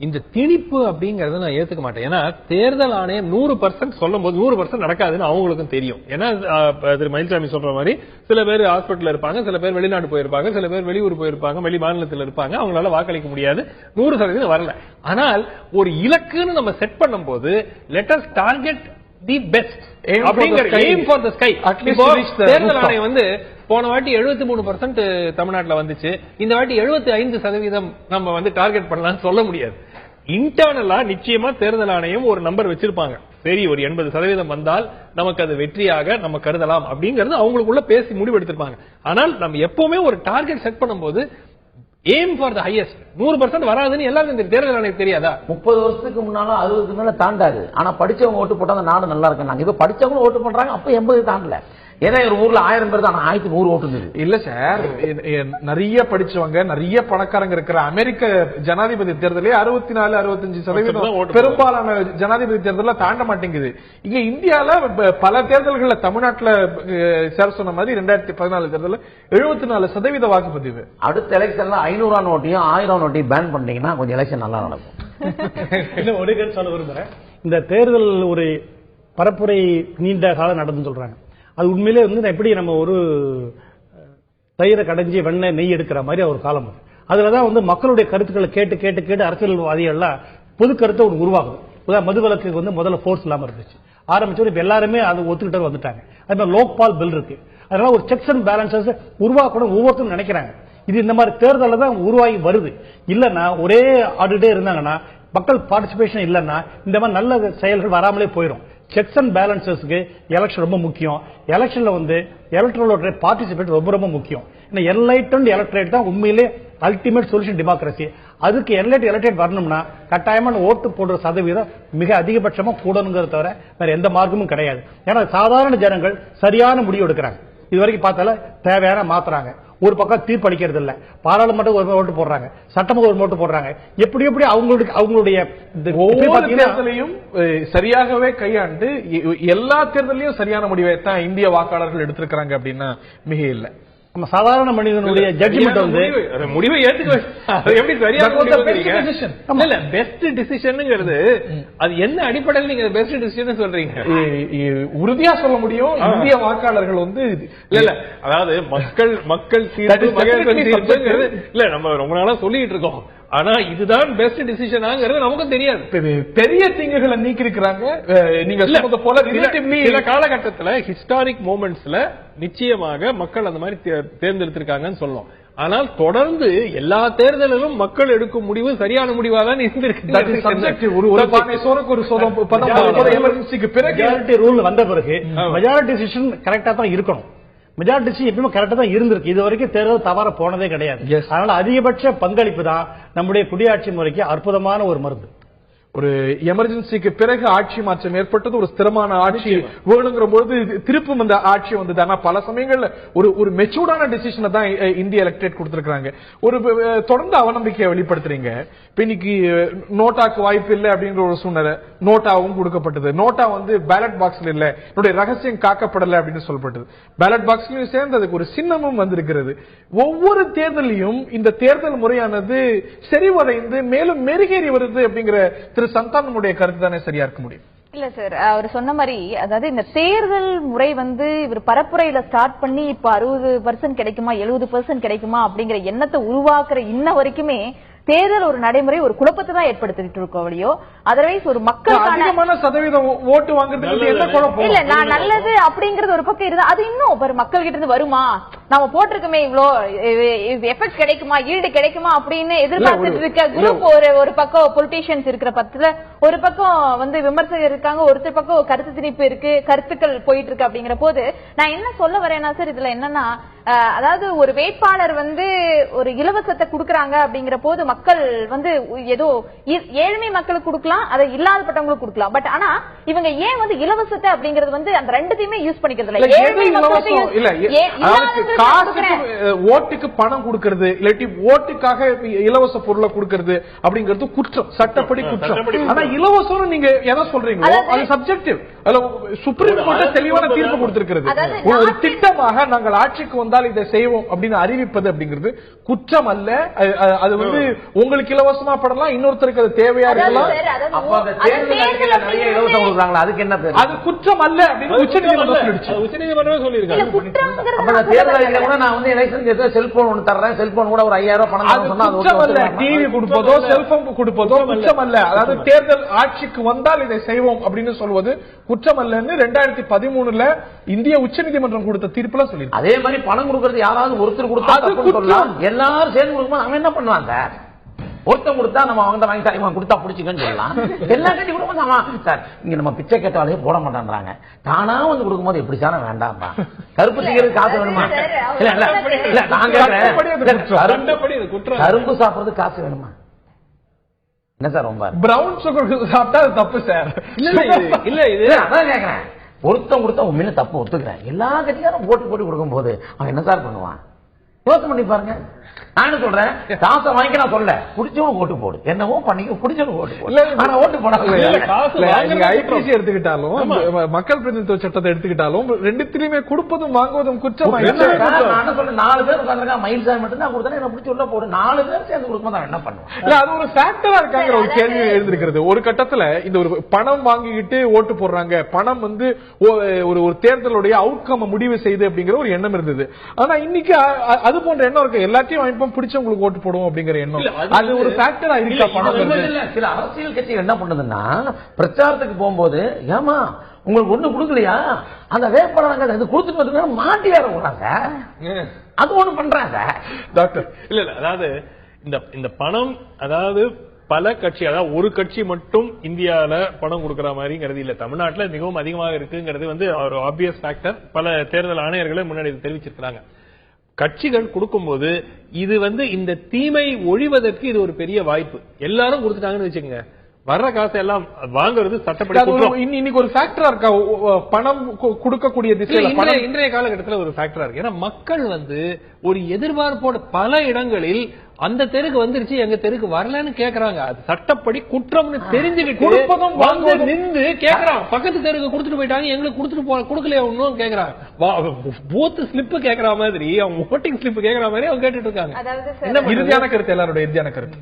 இந்த திணிப்பு அப்படிங்கறத நான் ஏத்துக்க மாட்டேன். ஏன்னா தேர்தல் ஆணையம் 100% சொல்லும் போது 100% நடக்காதுன்னு அவங்களுக்கும் தெரியும். ஏன்னா திரு மயில்சாமி சொல்ற மாதிரி சில பேர் ஹாஸ்பிட்டல் இருப்பாங்க, சில பேர் வெளிநாடு போயிருப்பாங்க, சில பேர் வெளியூர் போயிருப்பாங்க, வெளி மாநிலத்தில் இருப்பாங்க, அவங்களால வாக்களிக்க முடியாது, 100% வரல. ஆனால் ஒரு இலக்குன்னு நம்ம செட் பண்ணும் போது let us target the best அப்படிங்கிற எய்ம் ஃபார் தி ஸ்கை. தேர்தல் ஆணையம் வந்து போன வாட்டி 73% தமிழ்நாட்டில் வந்துச்சு, இந்த வாட்டி 75% நம்ம வந்து டார்கெட் பண்ணலாம்னு சொல்ல முடியாது. இன்டர்னலா நிச்சயமா தேர்தல் ஆணையம் ஒரு நம்பர் வச்சிருப்பாங்க. சரி, ஒரு 80% வந்தால் நமக்கு அது வெற்றியாக நம்ம கருதலாம் அப்படிங்கறது அவங்களுக்குள்ள பேசி முடிவெடுத்திருப்பாங்க. ஆனால் நம்ம எப்பவுமே ஒரு டார்கெட் செட் பண்ணும்போது எய்ம் ஃபார் தி ஹையஸ்ட். 100% வராதுன்னு எல்லாரும் இந்த தேர்தல் ஆணையம் தெரியாதா? 30 வருஷத்துக்கு முன்னால 60க்கு மேல தாண்டாது. ஆனா படிச்சவங்க ஓட்டு போட்டா அந்த நாடு நல்லா இருக்கு. நாங்க இப்ப படிச்சவங்க ஓட்டு பண்றாங்க, அப்ப 80 தாண்டல. ஏன்னா ஒரு ஊர்ல 1000 பேர் தான் 1100 ஓட்டு இல்ல சார். நிறைய படிச்சவங்க நிறைய பணக்காரங்க இருக்கிற அமெரிக்க ஜனாதிபதி தேர்தலே 64-65% பெரும்பாலான ஜனாதிபதி தேர்தல தாண்ட மாட்டேங்குது. இங்க இந்தியால பல தேர்தல்கள்ல தமிழ்நாட்டுல சார் சொன்ன மாதிரி 2014 தேர்தல 74% வாக்குப்பதிவு. அடுத்த எலெக்ஷன்ல 500 நோட்டையும் 1000 நோட்டையும் பேன் பண்ணீங்கன்னா கொஞ்சம் எலெக்ஷன் நல்லா நடக்கும். இல்ல ஒரு கருத்து சொல்ல விரும்புறேன். இந்த தேர்தல் ஒரு பரப்புரை நீண்ட காலம் நடந்து சொல்றாங்க. அது உண்மையிலே வந்து எப்படி நம்ம ஒரு தயிரை கடைஞ்சி வெண்ணெய் நெய் எடுக்கிற மாதிரி ஒரு காலம். அதுலதான் வந்து மக்களுடைய கருத்துக்களை கேட்டு கேட்டு கேட்டு அரசியல்வாதிகள்லாம் பொது கருத்தை ஒன்று உருவாகுது. மதுவிலக்கு வந்து முதல்ல போர்ஸ் இல்லாம இருந்துச்சு, ஆரம்பிச்சு இப்ப எல்லாருமே அது ஒத்துக்கிட்டு வந்துட்டாங்க. அது மாதிரி லோக்பால் பில் இருக்கு. அதனால ஒரு செக்ஸ் அண்ட் பேலன்சஸ் உருவாக்கணும் ஒவ்வொருத்தரும் நினைக்கிறாங்க. இது இந்த மாதிரி தேர்தலில் தான் உருவாகி வருது. இல்லன்னா ஒரே ஆடிட்டே இருந்தாங்கன்னா மக்கள் பார்ட்டிசிபேஷன் இல்லைன்னா இந்த மாதிரி நல்ல செயல்கள் வராமலே போயிடும். செக்ஸ் அண்ட் பேலன்சஸ்க்கு எலெக்ஷன் ரொம்ப முக்கியம். எலெக்ஷன்ல வந்து எலக்ட்ரல் பார்ட்டிசிபேட் ரொம்ப ரொம்ப முக்கியம். என்லைட்டன்ட் எலக்ட்ரேட் தான் உண்மையிலே அல்டிமேட் சொல்யூஷன் டெமோக்ரஸி. அதுக்கு எலக்ட்ரேட் வரணும்னா கட்டாயமான ஓட்டு போடுற சதவீதம் மிக அதிகபட்சமா கூடணுங்கிறத தவிர வேற எந்த மார்க்கமும் கிடையாது. ஏன்னா சாதாரண ஜனங்கள் சரியான முடிவு எடுக்கிறாங்க. இது வரைக்கும் பார்த்தால தேவையான மாத்துறாங்க. ஒரு பக்கம் தீர்ப்பளிக்கிறது இல்ல, பாராளுமன்றம் ஒரு ஓட்டு போடுறாங்க, சட்டமன்ற ஒரு ஓட்டு போடுறாங்க. எப்படி எப்படி அவங்களுடைய ஒவ்வொரு தேர்தலையும் சரியாகவே கையாண்டு எல்லா தேர்தலையும் சரியான முடிவை தான் இந்திய வாக்காளர்கள் எடுத்திருக்கிறாங்க அப்படின்னா மிக இல்ல. நம்ம சாதாரண மனிதனுடைய ஜட்ஜ்மெண்ட் வந்து முடிவை ஏத்துக்க எப்படி சரியான பெஸ்ட் டிசிஷன்ங்கிறது அது என்ன அடிப்படையில் நீங்க பெஸ்ட் டிசிஷன் சொல்றீங்க? உறுதியா சொல்ல முடியும். இந்திய வாக்காளர்கள் வந்து இல்ல அதாவது மக்கள் தீர்ப்பு இல்ல நம்ம ரொம்ப நாளா சொல்லிட்டு இருக்கோம். ஆனா இதுதான் பெஸ்ட் டிசிஷனாங்கிறது நமக்கும் தெரியாது. பெரிய தீங்குகளை நீக்கி இருக்கிறாங்க. நீங்க சொல்றது போல சில காலகட்டத்தில் ஹிஸ்டாரிக் மொமெண்ட்ஸ்ல நிச்சயமாக மக்கள் அந்த மாதிரி தேர்ந்தெடுத்திருக்காங்கன்னு சொல்லலாம். ஆனால் தொடர்ந்து எல்லா தேர்தலிலும் மக்கள் எடுக்கும் முடிவு சரியான முடிவா தான் இருந்திருக்கு. எமர்ஜென்சிக்கு பிறகு ரூல் வந்த பிறகு மெஜாரிட்டி டிசிஷன் கரெக்டா தான் இருக்கணும். மெஜாரிட்டி எப்பவுமே கரெக்டா தான் இருந்திருக்கு. இது வரைக்கும் தேர்தல் தவற போனதே கிடையாது. அதனால அதிகபட்ச பங்களிப்பு தான் நம்முடைய குடியாட்சி முறைக்கு அற்புதமான ஒரு மருந்து. ஒரு எமர்ஜென்சிக்கு பிறகு ஆட்சி மாற்றம் ஏற்பட்டது. ஒரு ஸ்திரமான ஆட்சி வேணுங்கிற பொழுது திருப்பும் அந்த ஆட்சி வந்தது. ஆனா பல சமயங்கள்ல ஒரு மெச்சூர்டான டிசிஷனை தான் இந்திய எலக்டரேட் கொடுத்திருக்காங்க. ஒரு தொடர்ந்து அவநம்பிக்கையை வெளிப்படுத்துறீங்க. இன்னைக்கு நோட்டாக்கு வாய்ப்பு இல்லை அப்படிங்கிற ஒரு சூழ்நிலை நோட்டாவும் கொடுக்கப்பட்டது. நோட்டா வந்து பேலட் பாக்ஸ்ல இல்ல, என்னுடைய ரகசியம் காக்கப்படலை அப்படின்னு சொல்லப்பட்டது. பேலட் பாக்ஸ்லயும் சேர்ந்து அதுக்கு ஒரு சின்னமும் வந்திருக்கிறது. ஒவ்வொரு தேர்தலையும் இந்த தேர்தல் முறையானது செறிவடைந்து மேலும் மெருகேறி வருது அப்படிங்கிற திரு சந்தானமுடைய கருத்து தானே சரியா இருக்க முடியும்? இல்ல சார், அவர் சொன்ன மாதிரி அதாவது இந்த தேர்தல் முறை வந்து இவர் பரப்புரையில ஸ்டார்ட் பண்ணி இப்ப 60% கிடைக்குமா 70% கிடைக்குமா அப்படிங்கிற எண்ணத்தை உருவாக்குற இன்ன வரைக்குமே தேர்தல் ஒரு நடைமுறை ஒரு குழப்பத்தை தான் ஏற்படுத்திட்டு இருக்கோம். வழியோ அதர்வைஸ் ஒரு மக்களுக்கான சதவீதம் ஓட்டு வாங்குறது என்ன குழப்பம் இல்ல. நான் நல்லது அப்படிங்கறது ஒரு பக்கம் இருந்தா அது இன்னும் மக்கள் கிட்ட இருந்து வருமா, நாம போட்டிருக்கோமே இவ்வளோ எஃபெக்ட் கிடைக்குமா ஈல்டு கிடைக்குமா அப்படின்னு எதிர்பார்த்துட்டு இருக்க குரூப் ஒரு பக்கம் பொலிட்டீஷியன்ஸ் இருக்கிற பட்சத்துல ஒரு பக்கம் வந்து விமர்சகர் இருக்காங்க, ஒருத்தர் பக்கம் கருத்து திணிப்பு இருக்கு, கருத்துக்கள் போயிட்டு இருக்கு. அப்படிங்கிற போது நான் என்ன சொல்ல வரேன்னா சார், இதுல என்னன்னா அதாவது ஒரு வேட்பாளர் வந்து ஒரு இலவசத்தை கொடுக்கறாங்க அப்படிங்கிற போது மக்கள் வந்து ஏதோ ஏழ்மை மக்களுக்கு கொடுக்கலாம், அதை இல்லாதப்பட்டவங்களுக்கு கொடுக்கலாம். பட் ஆனா இவங்க ஏன் வந்து இலவசத்தை அப்படிங்கறது வந்து அந்த ரெண்டுத்தையுமே யூஸ் பண்ணிக்கிறது இல்ல. ஏழ்மை ஓட்டுக்கு பணம் கொடுக்கறது இல்லாட்டி ஓட்டுக்காக இலவச பொருளை கொடுக்கறது அப்படிங்கிறது குற்றம், சட்டப்படி குற்றம். ஆனா இலவசம் நீங்க எதை சொல்றீங்களோ அது சப்ஜெக்டிவ். சுப்ரீம் கோர்ட் தெளிவான தீர்ப்பு கொடுத்திருக்கிறது. ஒரு திட்டமாக நாங்கள் ஆட்சிக்கு வந்தால் இதை செய்வோம் அப்படின்னு அறிவிப்பது அப்படிங்கிறது குற்றம் அல்ல. அது வந்து உங்களுக்கு இலவசமா படலாம், இன்னொருத்தருக்கு அது தேவையா இருக்கலாம். அப்ப அந்த தேர்தல் அறிக்கையில நிறைய இலவசம் கொடுக்குறாங்களா, அதுக்கு என்ன பேர்? அது குற்றம் அல்ல அப்படின்னு உச்சநீதிமன்றம் சொல்லிடுச்சு. உச்சநீதிமன்றமே சொல்லியிருக்காங்க. அப்ப அந்த தேர்தல் அறிக்கையில கூட நான் வந்து எலெக்ஷன் செல்போன் ஒன்று தர்றேன், செல்போன் கூட ஒரு 5000 பணம் சொன்னா அது குற்றம் அல்ல. டிவி கொடுப்பதோ செல்போன் கொடுப்பதோ குற்றம் அல்ல. அதாவது தேர்தல் ஆட்சிக்கு வந்தால் இதை செய்வோம் அப்படின்னு சொல்வது குற்றம் அல்லன்னு 2013 இந்திய உச்சநீதிமன்றம் கொடுத்த தீர்ப்புல சொல்லிருக்கு. அதே மாதிரி பணம் கொடுக்கறது யாராவது ஒருத்தர் கொடுத்தா தப்புன்னு சொல்லலாம். எல்லாரும் சேர்ந்து கொடுக்கும்போது அவன் என்ன பண்ணுவான் சார்? ஒருத்தம் கொடுத்தா நம்ம அவங்க வாங்கி சார் இவன் கொடுத்தா பிடிச்சிக்கன்னு சொல்லலாம். எல்லா கட்டி கொடுக்கும்போது அவன் சார் இங்க நம்ம பிச்சை கேட்டாலே போட மாட்டான்றாங்க. தானா வந்து கொடுக்கும்போது எப்படி சார் வேண்டாம்பா, கருப்பு திங்கிறது காசு வேணுமா? இல்ல இல்ல இல்ல நான் கேட்கிறேன், கரும்பு சாப்பிடுறது காசு வேணுமா? என்ன சார் ரொம்ப பிரவுன் சுகர் சாப்பிட்டா அது தப்பு சார். இல்ல இது அதான் கேட்கிறேன். ஒருத்தம் கொடுத்தா உண்மையில தப்பு ஒத்துக்கிறேன். எல்லா கட்சிக்காரும் போட்டு கொடுக்கும் போது அவன் என்ன சார் பண்ணுவான்? யோசனை பண்ணி பாருங்க. நான் சொல்றேன், காசை வாங்கி நான் சொல்ல, குடிச்சவன் ஓட்டு போடு, என்னவோ பண்ணிக்க, குடிச்சவன் ஓட்டு போடு. ஆனா ஓட்டு போட ஐபிசி எடுத்துக்கிட்டாலும் மக்கள் பிரதிநிதித்துவ சட்டத்தை எடுத்துக்கிட்டாலும் ரெண்டுத்திலுமே கொடுப்பதும் வாங்குவதும் குற்றம். நான் சொல்ல 4 பேர் உட்கார்ந்துருக்கா, மயில்சாமி மட்டும் தான் கொடுத்தா என்ன பிடிச்சி உள்ள போடு. 4 பேர் சேர்ந்து கொடுக்கும்போது என்ன பண்ணுவான்? அது ஒரு ஃபேக்டரா இருக்காங்கிற ஒரு கேள்வி எழுந்திருக்கிறது. ஒரு கட்டத்துல இந்த ஒரு பணம் வாங்கிக்கிட்டு ஓட்டு போடுறாங்க, பணம் வந்து ஒரு தேர்தலுடைய அவுட்கம் முடிவு செய்து அப்படிங்கிற ஒரு எண்ணம் இருந்தது. ஆனா இன்னைக்கு அது போன்ற எண்ணம் இருக்கு. எல்லாத்தையும் பிடிச்சவங்களுக்கு ஓட்டு போடுவோம் அப்படிங்கிற எண்ணம் அது ஒரு ஃபேக்டரா இருக்கா? பணம் சில அரசியல் கட்சிகள் என்ன பண்ணுதுன்னா பிரச்சாரத்துக்கு போகும்போது ஏமா உங்களுக்கு ஒண்ணு கொடுக்கலையா, அந்த வேட்பாளர் அது கொடுத்துட்டு மாட்டி வேற விடுறாங்க. அது ஒண்ணு பண்றாங்க டாக்டர். இல்ல அதாவது இந்த பணம், அதாவது பல கட்சி, அதாவது ஒரு கட்சி மட்டும் இந்தியால பணம் கொடுக்கற மாதிரிங்கிறது இல்ல. தமிழ்நாட்டுல மிகவும் அதிகமாக இருக்குங்கிறது வந்து ஒரு ஆப்வியஸ் ஃபேக்டர். பல தேர்தல் ஆணையர்களே முன்னாடி தெரிவிச்சிருக்காங்க. கட்சிகள் கொடுக்கும்போது இது வந்து இந்த தீமை ஒழிவதற்கு இது ஒரு பெரிய வாய்ப்பு. எல்லாரும் கொடுத்துட்டாங்கன்னு வச்சுக்கோங்க, வர்ற காசை எல்லாம் வாங்குறது சட்டப்படி இன்னைக்கு ஒரு ஃபேக்டரா இருக்கா பணம் கொடுக்கக்கூடிய திசையில? இன்றைய காலகட்டத்தில் ஒரு ஃபேக்டரா இருக்கு. ஏன்னா மக்கள் வந்து ஒரு எதிர்பார்ப்போட பல இடங்களில் அந்த தெருக்கு வந்துருச்சு, எங்க தெருக்கு வரலன்னு கேக்குறாங்க. அது சட்டப்படி குற்றம்னு தெரிஞ்சுக்கிட்டு கொடுப்பதும் வந்து நின்று கேக்குறாங்க. பக்கத்து தெருக்கு கொடுத்துட்டு போயிட்டாங்க, எங்களுக்கு கொடுக்கலையா ஒன்னும் கேக்குறாங்க. பூத் ஸ்லிப் கேக்குற மாதிரி, அவங்க ஓட்டிங் ஸ்லிப் கேக்குற மாதிரி அவங்க கேட்டுட்டு இருக்காங்க. இறுதியான கருத்து, எல்லாரோட இறுதியான கருத்து.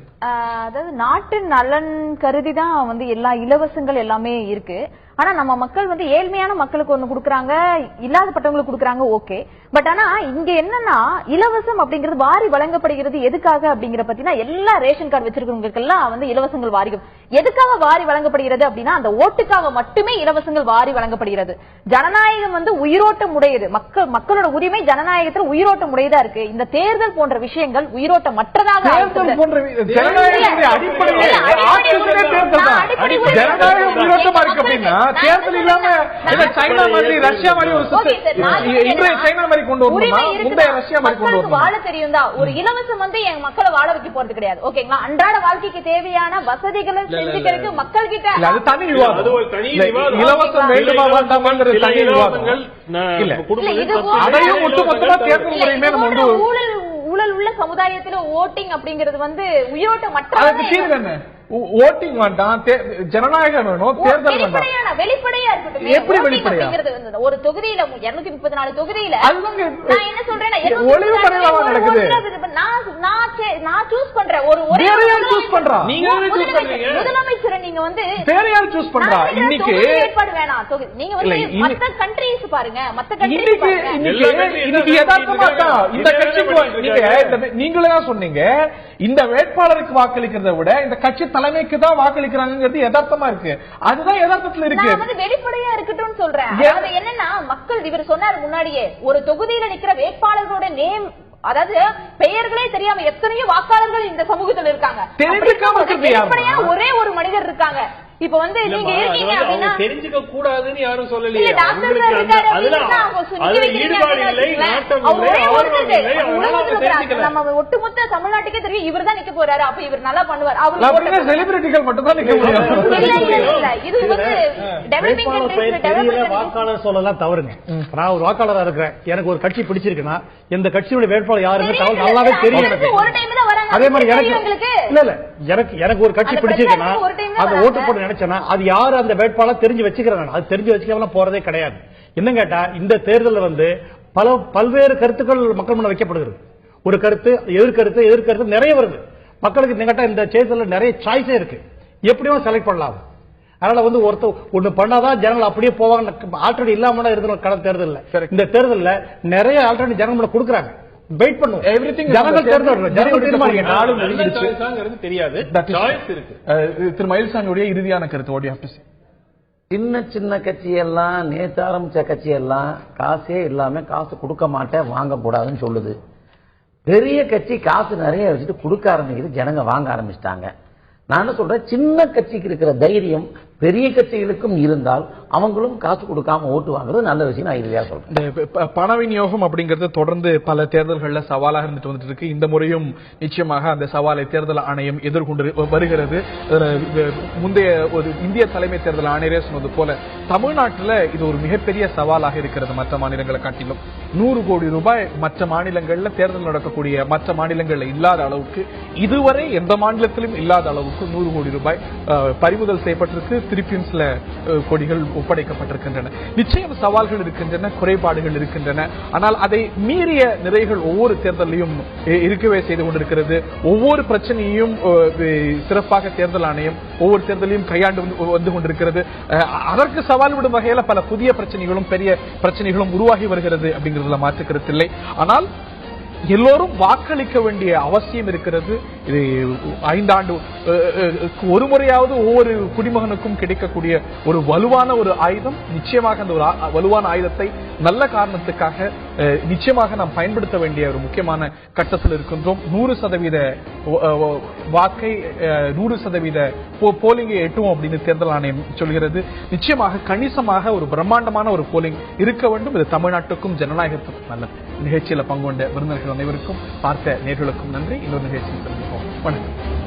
அதாவது நாட்டின் நலன் கருதி தான் வந்து எல்லா இலவசங்கள் எல்லாமே இருக்கு. ஆனா நம்ம மக்கள் வந்து ஏழ்மையான மக்களுக்கு ஒண்ணு கொடுக்கறாங்க, இல்லாதப்பட்டவங்களுக்கு கொடுக்கறாங்க, ஓகே. பட் ஆனா இங்க என்னன்னா இலவசம் அப்படிங்கிறது வாரி வழங்கப்படுகிறது எதுக்காக அப்படிங்கிற பத்தினா எல்லா ரேஷன் கார்டு வச்சிருக்கவங்களுக்கு எல்லாம் வந்து இலவசங்கள் வாரி எதுக்காக வாரி வழங்கப்படுகிறது அப்படின்னா அந்த ஓட்டுக்காக மட்டுமே இலவசங்கள் வாரி வழங்கப்படுகிறது. ஜனநாயகம் வந்து உயிரோட்டம் உடையது. மக்களோட உரிமை ஜனநாயகத்தில் உயிரோட்டம் உடையதா இருக்கு. இந்த தேர்தல் போன்ற விஷயங்கள் உயிரோட்டம் மற்றதாக தேர்தல் இல்லாம சைனா மாதிரி ரஷ்யா மாதிரி ஒரு சைனா மாதிரி கொண்டு வரணும். வாழ தெரியும் தான். ஒரு இலவசம் வந்து எங்க மக்களை வாழ வைக்க போறது கிடையாது, ஓகேங்களா? அன்றாட வாழ்க்கைக்கு தேவையான வசதிகளை செஞ்சுக்கிறதுக்கு மக்கள் கிட்ட அது தனி விவாதம். இலவசம் வேண்டுமா வேண்டாமாங்கிறது தனி விவாதங்கள். அதையும் ஒட்டுமொத்தமா தேர்தல் முறையுமே நம்ம வந்து ஊழல் உள்ள சமுதாயத்துல ஓட்டிங் அப்படிங்கிறது வந்து உயிரோட்டம் மற்ற ஓட்டிங் வேண்டாம், ஜனநாயகம் வேணும், தேர்தல் வேண்டாம். வெளிப்படையா இருக்கட்டும். எப்படி வெளிப்படையா? ஒரு தொகுதியில 234 தொகுதியில நான் என்ன சொல்றேன், ஒளிவு மறைவா நடக்குது. நான் சூஸ் பண்றேன். ஒரு சூஸ் பண்றா, முதலமைச்சரை நீங்க வந்து வேற யார் சூஸ் பண்றா? இன்னைக்கு ஏற்பாடு வேணாம். நீங்க வந்து மத்த கண்ட்ரீஸ் பாருங்க, மத்த கண்ட்ரீஸ் இன்னைக்கு யதார்த்தமா இந்த கட்சிக்கு நீங்களே தான் சொன்னீங்க, இந்த வேட்பாளருக்கு வாக்களிக்கிறத விட இந்த கட்சி தலைமைக்கு தான் வாக்களிக்கிறாங்கிறது யதார்த்தமா இருக்கு. அதுதான் யதார்த்தத்துல இருக்கு. நான் வந்து வெளிப்படையா இருக்கட்டும் சொல்றேன். அது என்னன்னா மக்கள் இவர் சொன்னார் முன்னாடியே, ஒரு தொகுதியில நிக்கிற வேட்பாளர்களோட நேம், அதாவது பெயர்களே தெரியாம எத்தனையோ வாக்காளர்கள் இந்த சமூகத்தில் இருக்காங்க. வெளிப்படையா ஒரே ஒரு மனிதர் இருக்காங்க. இப்ப வந்து நீங்க இருக்கீங்க அப்படின்னா தெரிஞ்சுக்க கூடாதுன்னு யாரும் சொல்லலையே. நம்ம ஒட்டுமொத்த தமிழ்நாட்டுக்கே தெரியும் இவர் தான் நிக்க போறாரு, அப்ப இவர் நல்லா பண்ணுவார். செலிபிரிட்டிகள் மட்டும் தான் நிக்க முடியும். இது வந்து டெவலப்பிங் கண்ட்ரீஸ் வாக்காளர் சொல்லலாம் தவறுங்க. நான் ஒரு வாக்காளரா இருக்கிறேன், எனக்கு ஒரு கட்சி பிடிச்சிருக்குன்னா இந்த கட்சியுடைய வேட்பாளர் யாருன்னு தகவல் நல்லாவே தெரியும் எனக்கு. அதே மாதிரி எனக்கு ஒரு கட்சி பிடிச்சிருக்குன்னா அந்த ஓட்டு போட்டு நினைச்சேன்னா அது யாரு அந்த வேட்பாளர் தெரிஞ்சு வச்சுக்கிறேன். அது தெரிஞ்சு வச்சுக்கலாம் போறதே கிடையாது. என்ன கேட்டா இந்த தேர்தல் வந்து பல்வேறு கருத்துக்கள் மக்கள் முன்ன வைக்கப்படுகிறது. ஒரு கருத்து எதிர்கருத்து நிறைய வருது. மக்களுக்கு இந்த தேர்தலில் நிறைய சாய்ஸே இருக்கு, எப்படியும் செலக்ட் பண்ணலாம். அதனால ஒருத்தர் ஒண்ணு பண்ணாதான் ஜனங்கள் அப்படியே போவாங்க. ஆல்ரெடி இல்லாம இருந்த கடந்த தேர்தலில் இந்த தேர்தலில் நிறைய ஆல்ரெடி ஜனங்கள் கொடுக்குறாங்க. வெயிட் பண்ணுவோம். தெரியாது. திரு மயில்சாமியுடைய இறுதியான கருத்து. சின்ன சின்ன கட்சி எல்லாம் நேற்று ஆரம்பிச்ச கட்சி எல்லாம் காசே இல்லாம காசு கொடுக்க மாட்டேன் வாங்க கூடாதுன்னு சொல்லுது. பெரிய கட்சி காசு நிறைய வச்சுட்டு கொடுக்க ஆரம்பிக்குது, ஜனங்க வாங்க ஆரம்பிச்சிட்டாங்க. நான் சொல்றேன், சின்ன கட்சிக்கு இருக்கிற தைரியம் பெரிய கட்சிகளுக்கும் இருந்தால் அவங்களும் காசு கொடுக்காம ஓட்டு வாங்குறது நல்ல விஷயம். நான் இறுதியா சொல்றேன். பண விநியோகம் அப்படிங்கிறது தொடர்ந்து பல தேர்தல்கள்ல சவாலாக இருந்துட்டு வந்துட்டு இருக்கு. இந்த முறையும் நிச்சயமாக அந்த சவாலை தேர்தல் ஆணையம் எதிர்கொண்டு வருகிறது. முந்தைய ஒரு இந்திய தலைமை தேர்தல் ஆணையரே சொன்னது போல தமிழ்நாட்டில் இது ஒரு மிகப்பெரிய சவாலாக இருக்கிறது. மற்ற மாநிலங்களை காட்டிலும் 100 கோடி ரூபாய் மற்ற மாநிலங்கள்ல தேர்தல் நடக்கக்கூடிய மற்ற மாநிலங்கள்ல இல்லாத அளவுக்கு, இதுவரை எந்த மாநிலத்திலும் இல்லாத அளவுக்கு 100 கோடி ரூபாய் பறிமுதல் செய்யப்பட்டிருக்கு. திருப்பியும் சில கொடிகள் ஒப்படைக்கப்பட்டிருக்கின்றன. நிச்சயம் சவால்கள் இருக்கின்றன, குறைபாடுகள் இருக்கின்றன. ஆனால் அதை மீறிய நிறைகள் ஒவ்வொரு தேர்தலையும் இருக்கவே செய்து கொண்டிருக்கிறது. ஒவ்வொரு பிரச்சனையும் சிறப்பாக தேர்தல் ஆணையம் ஒவ்வொரு தேர்தலையும் கையாண்டு வந்து கொண்டிருக்கிறது. அதற்கு சவால் விடும் வகையில் பல புதிய பிரச்சனைகளும் பெரிய பிரச்சனைகளும் உருவாகி வருகிறது அப்படிங்கிறதுல மாற்றுக்கிறது இல்லை. ஆனால் எல்லோரும் வாக்களிக்க வேண்டிய அவசியம் இருக்கிறது. இது 5 ஆண்டு ஒரு முறையாவது ஒவ்வொரு குடிமகனுக்கும் கிடைக்கக்கூடிய ஒரு வலுவான ஒரு ஆயுதம். நிச்சயமாக அந்த ஒரு வலுவான ஆயுதத்தை நல்ல காரணத்துக்காக நிச்சயமாக நாம் பயன்படுத்த வேண்டிய ஒரு முக்கியமான கட்டத்தில் இருக்கின்றோம். 100% வாக்கை 100% போலிங்கை எட்டுவோம் அப்படின்னு தேர்தல் ஆணையம் சொல்கிறது. நிச்சயமாக கணிசமாக ஒரு பிரம்மாண்டமான ஒரு போலிங் இருக்க வேண்டும். இது தமிழ்நாட்டுக்கும் ஜனநாயகத்துக்கும் நல்ல. நிகழ்ச்சியில பங்கு கொண்ட விருந்தினர்கள் அனைவருக்கும், பார்த்த நேர்களுக்கும் நன்றி. இன்னொரு நிகழ்ச்சியில் சந்திப்போம். வணக்கம்.